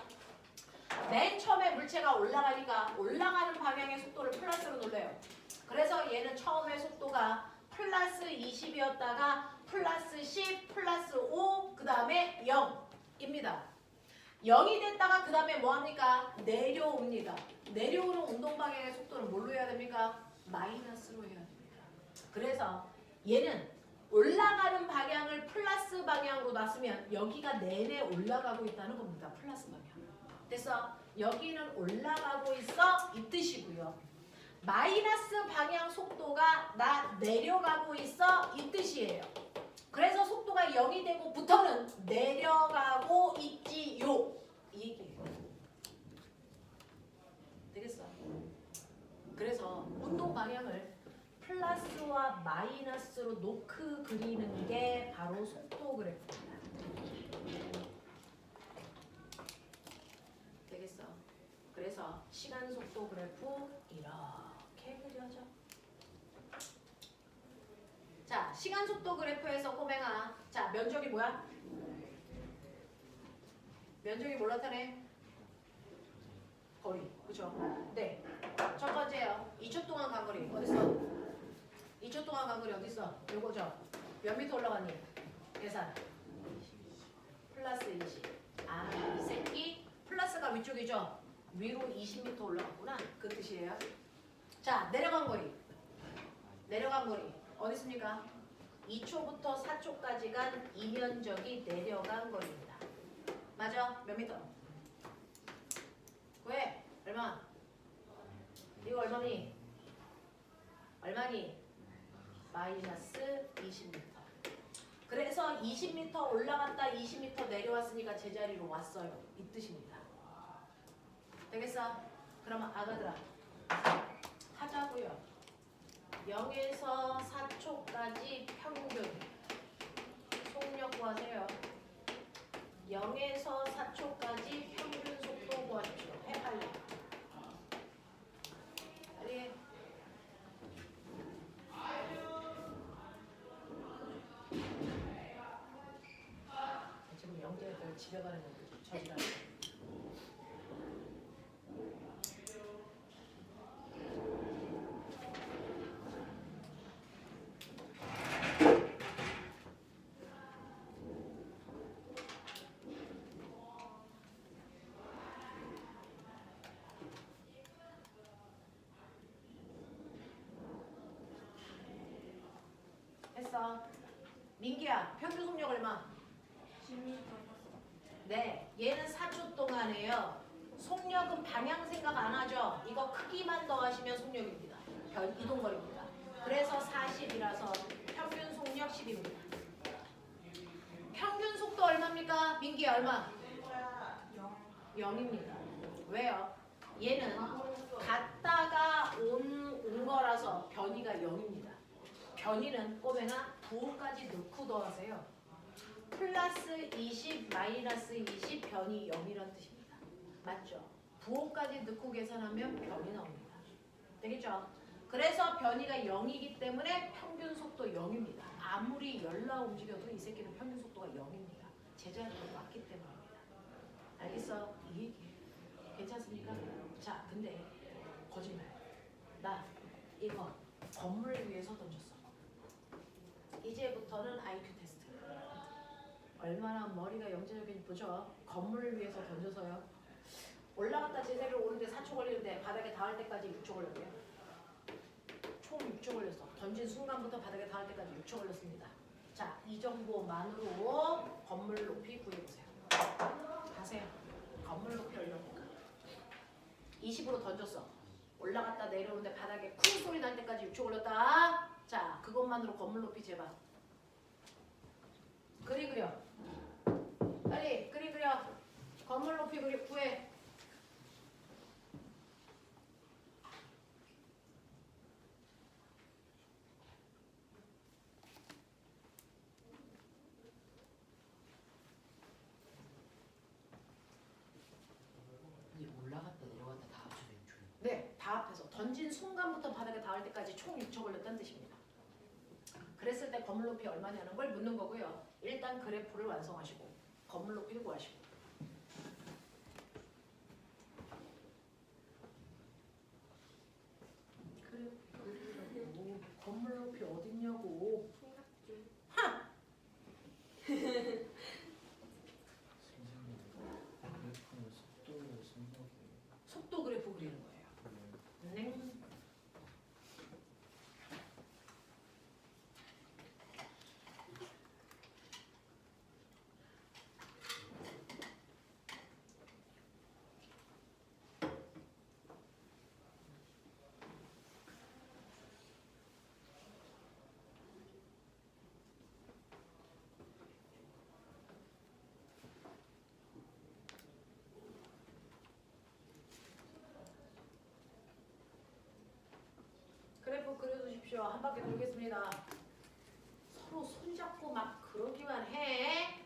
맨 처음에 물체가 올라가니까 올라가는 방향의 속도를 플러스로 놀래요. 그래서 얘는 처음에 속도가 플러스 20이었다가 플러스 10, 플러스 5, 그 다음에 0입니다. 0이 됐다가 그 다음에 뭐합니까? 내려옵니다. 내려오는 운동 방향의 속도는 뭘로 해야 됩니까? 마이너스로 해야 됩니다. 그래서 얘는 올라가는 방향을 플러스 방향으로 놨으면 여기가 내내 올라가고 있다는 겁니다. 플러스 방향. 됐어? 여기는 올라가고 있어 이 뜻이고요. 마이너스 방향 속도가 나 내려가고 있어 이 뜻이에요. 그래서 속도가 0이 되고부터는 내려가고 있지요. 이 얘기예요. 되겠어? 그래서 운동 방향을 플러스와 마이너스로 노크 그리는 게 바로 속도 그래프입니다. 되겠어? 그래서 시간 속도 그래프 이렇게 그려져. 자, 시간 속도 그래프에서 꼬맹아. 자, 면적이 뭐야? 면적이 뭘 나타내? 거리. 그죠? 네. 첫 번째요. 2초 동안 간 거리. 어딨어? 2초 동안 간 거리 어딨어? 요거죠? 몇 미터 올라갔니? 계산. 플러스 20. 아, 이 새끼 플러스가 위쪽이죠? 위로 20m 올라갔구나. 그 뜻이에요. 자, 내려간 거리. 내려간 거리. 어디 있습니까? 2초부터 4초까지 간 이면적이 내려간 거리입니다. 맞아? 몇 미터? 왜? 얼마? 이거 얼마니? 얼마니? 마이너스 20m. 그래서 20m 올라갔다 20m 내려왔으니까 제자리로 왔어요. 이 뜻입니다. 되겠어? 그러면 아가들아 하자고요. 0에서 4초까지 평균 속력 구하세요. 0에서 4초까지 평균 속도 구하십시오. 해 빨리. 빨리 해. 지금 영재들 집에 가는 저지라. 했어. 민기야, 평균 속력 얼마? 10m. 네, 얘는 4초 동안에요. 속력은 방향 생각 안 하죠? 이거 크기만 더하시면 속력입니다. 이동거리입니다. 그래서 40이라서 평균 속력 10입니다. 평균 속도 얼마입니까? 민기 얼마? 0입니다. 왜요? 얘는 갔다가 온 거라서 변이가 0입니다. 변이는 꼬맹아 부호까지 넣고 더하세요. 플러스 20 마이너스 20 변이 0이란 뜻입니다. 맞죠? 부호까지 넣고 계산하면 변이 나옵니다. 되겠죠? 그래서 변이가 0이기 때문에 평균 속도 0입니다. 아무리 열나 움직여도 이 새끼는 평균 속도가 0입니다. 제자리로 왔기 때문입니다. 알겠어? 이 얘기 괜찮습니까? 자, 근데 거짓말. 나 이거 건물을 위해서 던졌어. 이제부터는 IQ 테스트. 얼마나 머리가 영재적인지 보죠. 건물을 위해서 던져서요. 올라갔다 제자리로 오는데 4초 걸리는데 바닥에 닿을 때까지 6초 걸렸대요. 총 6초 걸렸어. 던진 순간부터 바닥에 닿을 때까지 6초 걸렸습니다. 자, 이 정보만으로 건물 높이 구해보세요. 가세요. 건물 높이 얼마입니까? 20으로 던졌어. 올라갔다 내려오는데 바닥에 쿵 소리 날 때까지 6초 걸렸다. 자, 그것만으로 건물 높이 재봐. 그리 그려. 빨리 그리 그려. 건물 높이 구해. 이제 올라갔다 내려갔다 다 합쳐서 6초예요. 네, 다 합해서 던진 순간부터 바닥에 닿을 때까지 총 6초 걸렸다는 뜻입니다. 그랬을 때 건물 높이 얼마냐는 걸 묻는 거고요. 일단 그래프를 완성하시고 건물 높이를 구하시고. 그래프 건물 높이 어딨냐고. 하! 선생님 그래프는 속도를 생각해요. 속도 그래프 그리는 거예요. 네. 보십시오. 한 바퀴 돌겠습니다. 서로 손잡고 막 그러기만 해.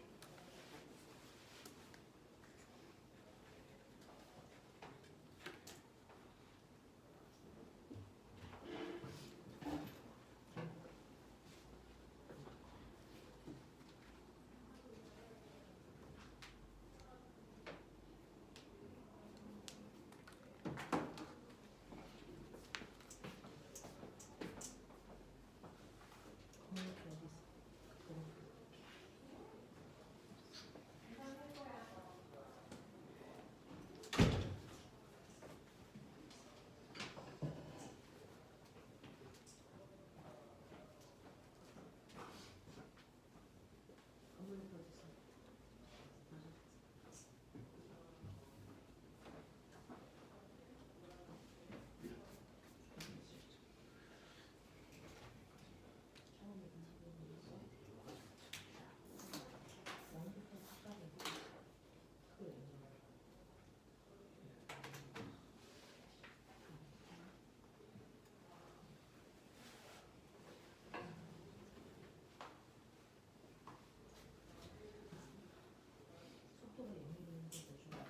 쭉 가.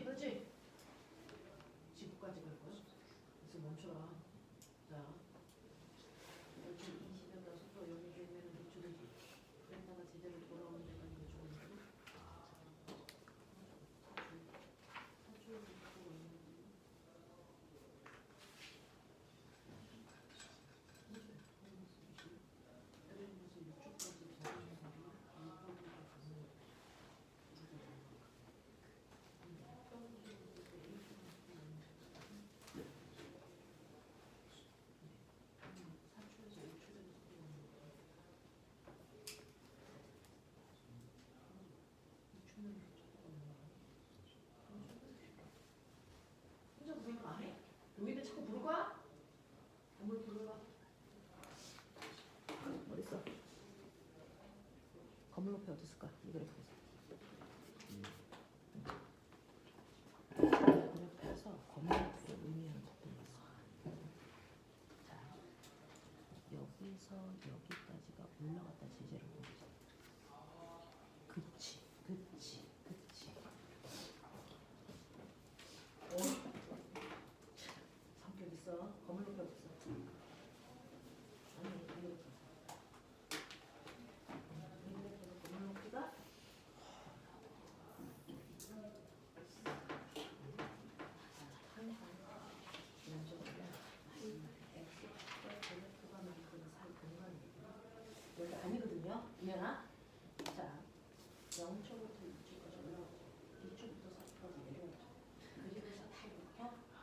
그렇지. 지구까지 갈 거야. 그래서 멈춰라. 자, 그렇지. 20여 속도 여기 되면 노출이지. 그랬다가 제대로 돌아오는 데까지 노출이지. 사출 속도가 있는 혼자 고민 안 해? 여기다 자꾸 부를 거야? 건물 불러봐. 어딨어? 건물 높이 어디 있을까? 이 그래프에서. 그래프에서 건물 높이를 의미하는 것들이 있어. 자, 여기서 여기까지가 올라갔다 제재를 보지. 그치. 성격 있어. 건물 높이 어디 있어? 아니, 이거 건물 높이가 여기 아니거든요. 이면아. 자, 0초부터 2초까지 올라가죠. 2초부터 4초까지 내려가죠. 그리고서 다 이렇게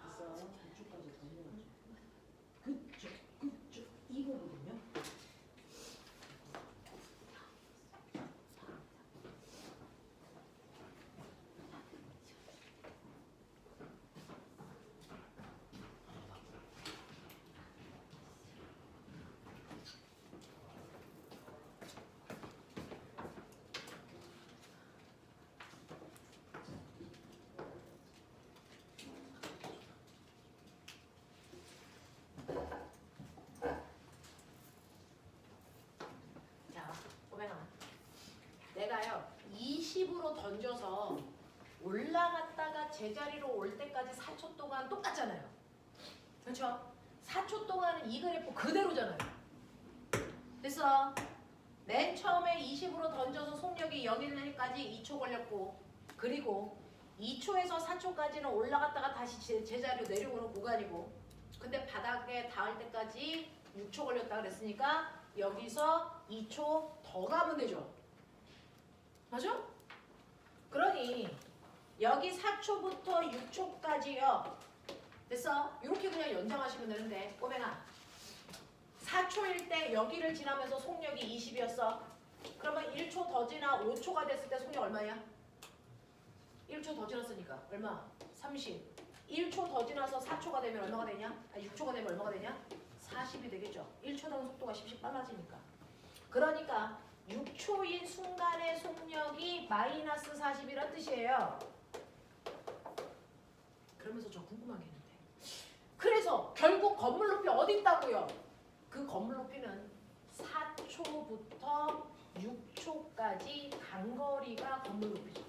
있어. 2초까지 더 내려가죠. 그쪽 이거거든요. 던져서 올라갔다가 제자리로 올 때까지 4초 동안 똑같잖아요. 그렇죠? 4초 동안은 이 그래프 그대로잖아요. 됐어. 맨 처음에 20으로 던져서 속력이 0일까지 2초 걸렸고, 그리고 2초에서 4초까지는 올라갔다가 다시 제자리로 내려오는 구간이고, 근데 바닥에 닿을 때까지 6초 걸렸다 그랬으니까 여기서 2초 더 가면 되죠. 맞아? 그러니 여기 4초부터 6초까지요. 됐어? 이렇게 그냥 연장하시면 되는데, 꼬맹아 4초일 때 여기를 지나면서 속력이 20이었어. 그러면 1초 더 지나 5초가 됐을 때 속력 얼마야? 1초 더 지났으니까 얼마? 30. 1초 더 지나서 4초가 되면 얼마가 되냐? 6초가 되면 얼마가 되냐? 40이 되겠죠. 1초당 속도가 10씩 빨라지니까. 그러니까 6초인 순간의 속력이 마이너스 40이란 뜻이에요. 그러면서 저 궁금한 게 있는데, 그래서 결국 건물 높이 어디 있다고요? 그 건물 높이는 4초부터 6초까지 간거리가 건물 높이죠.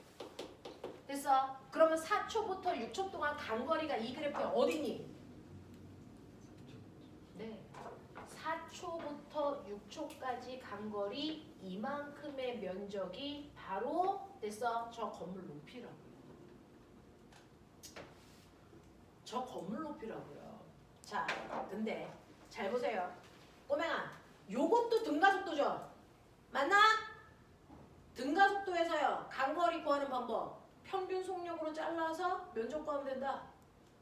됐어? 그러면 4초부터 6초 동안 간거리가 이 그래프에 어디니? 네. 4초부터 6초까지 간거리 이만큼의 면적이 바로 됐어? 저 건물 높이라고요. 저 건물 높이라고요. 자, 근데 잘 보세요. 꼬맹아, 요것도 등가속도죠? 맞나? 등가속도에서요. 간거리 구하는 방법. 평균 속력으로 잘라서 면적 구하면 된다.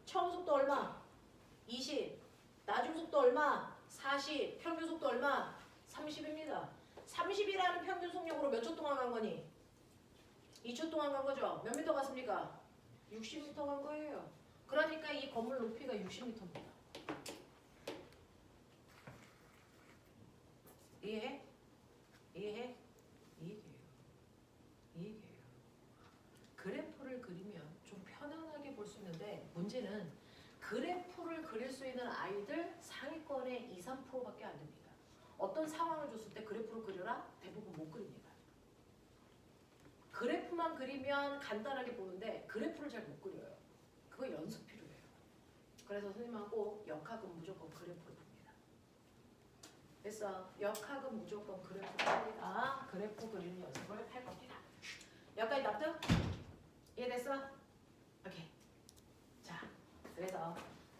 처음 속도 얼마? 20. 나중 속도 얼마? 40. 평균 속도 얼마? 30입니다. 30이라는 평균 속력으로 몇 초 동안 간 거니? 2초 동안 간 거죠? 몇 미터 갔습니까? 60m 간 거예요. 그러니까 이 건물 높이가 60m입니다. 이해해? 이해해? 이해해요. 이해해요. 그래프를 그리면 좀 편안하게 볼 수 있는데, 문제는 그래프를 그릴 수 있는 아이들 상위권의 2, 3%밖에 안 됩니다. 어떤 상황을 줬을 때 그래프를 그려라? 대부분 못 그립니다. 그래프만 그리면 간단하게 보는데 그래프를 잘 못 그려요. 그거 연습 필요해요. 그래서 선생님하고 역학은 무조건 그래프를 봅니다. 됐어. 역학은 무조건 그래프를 합니다. 그래프 그리는 연습을 할 겁니다. 여기까지 납득? 이해됐어? 오케이. 자, 그래서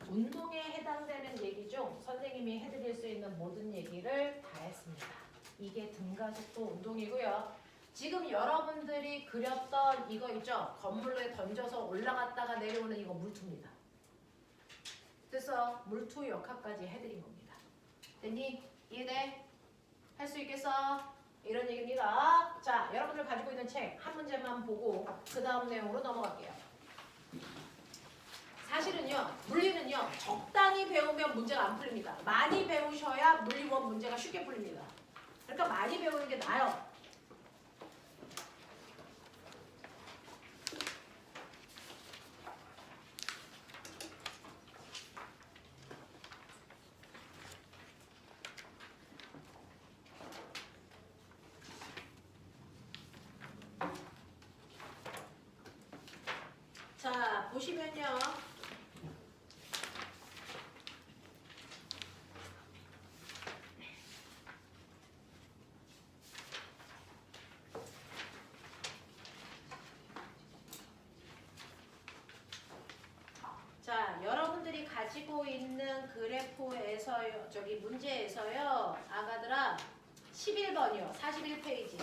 운동에 해당되는 얘기 중 선생님이 해드릴 수 있는 모든 얘기를 다 했습니다. 이게 등가속도 운동이고요. 지금 여러분들이 그렸던 이거 있죠? 건물에 던져서 올라갔다가 내려오는 이거 물투입니다. 그래서 물투 역학까지 해드린 겁니다. 됐니? 이해돼? 할 수 있겠어? 이런 얘기입니다. 자, 여러분들 가지고 있는 책 한 문제만 보고 그 다음 내용으로 넘어갈게요. 사실은요, 물리는요, 적당히 배우면 문제가 안 풀립니다. 많이 배우셔야 물리원 문제가 쉽게 풀립니다. 그러니까 많이 배우는 게 나아요. 자, 보시면요. 자, 여러분들이 가지고 있는 그래프에서요, 저기 문제에서요, 아가들아, 11번이요, 41페이지.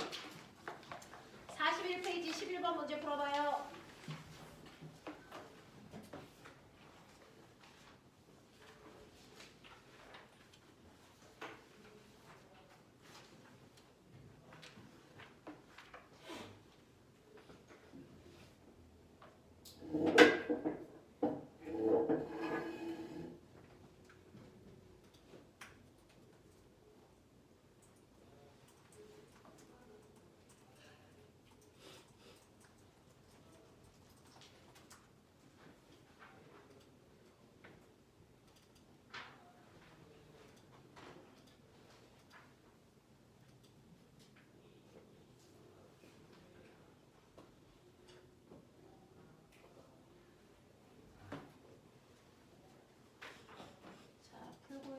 41페이지 11번 문제 풀어봐요.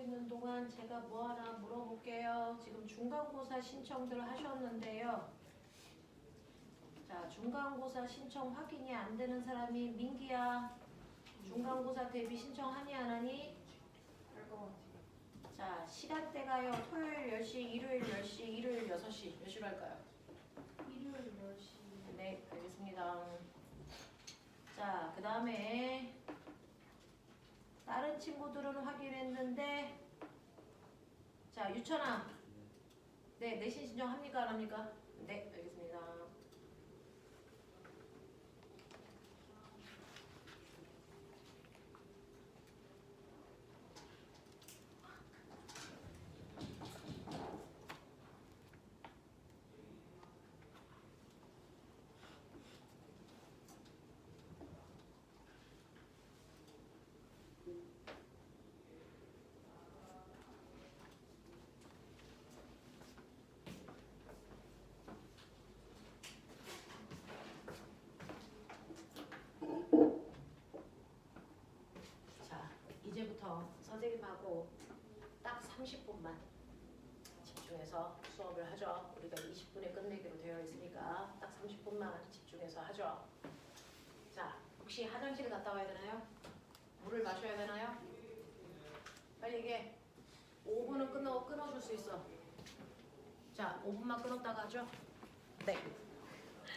있는 동안 제가 뭐 하나 물어볼게요. 지금 중간고사 신청들 하셨는데요. 자, 중간고사 신청 확인이 안 되는 사람이 민기야. 중간고사 대비 신청하니 안 하니? 할것 같아요. 자, 시간대가요. 토요일 10시, 일요일 10시, 일요일 6시. 몇 시로 할까요? 일요일 10시. 네, 알겠습니다. 자, 그 다음에 다른 친구들은 확인했는데 자, 유천아. 네, 내신 신청합니까? 안 합니까? 네, 알겠습니다. 자, 이제부터 선생님하고 딱 30분만 집중해서 수업을 하죠. 우리가 20분에 끝내기로 되어 있으니까 딱 30분만 집중해서 하죠. 자, 혹시 화장실 갔다 와야 되나요? 물을 마셔야 되나요? 빨리 얘기해. 5분은 끊어줄 수 있어. 자, 5분만 끊었다가 하죠. 네.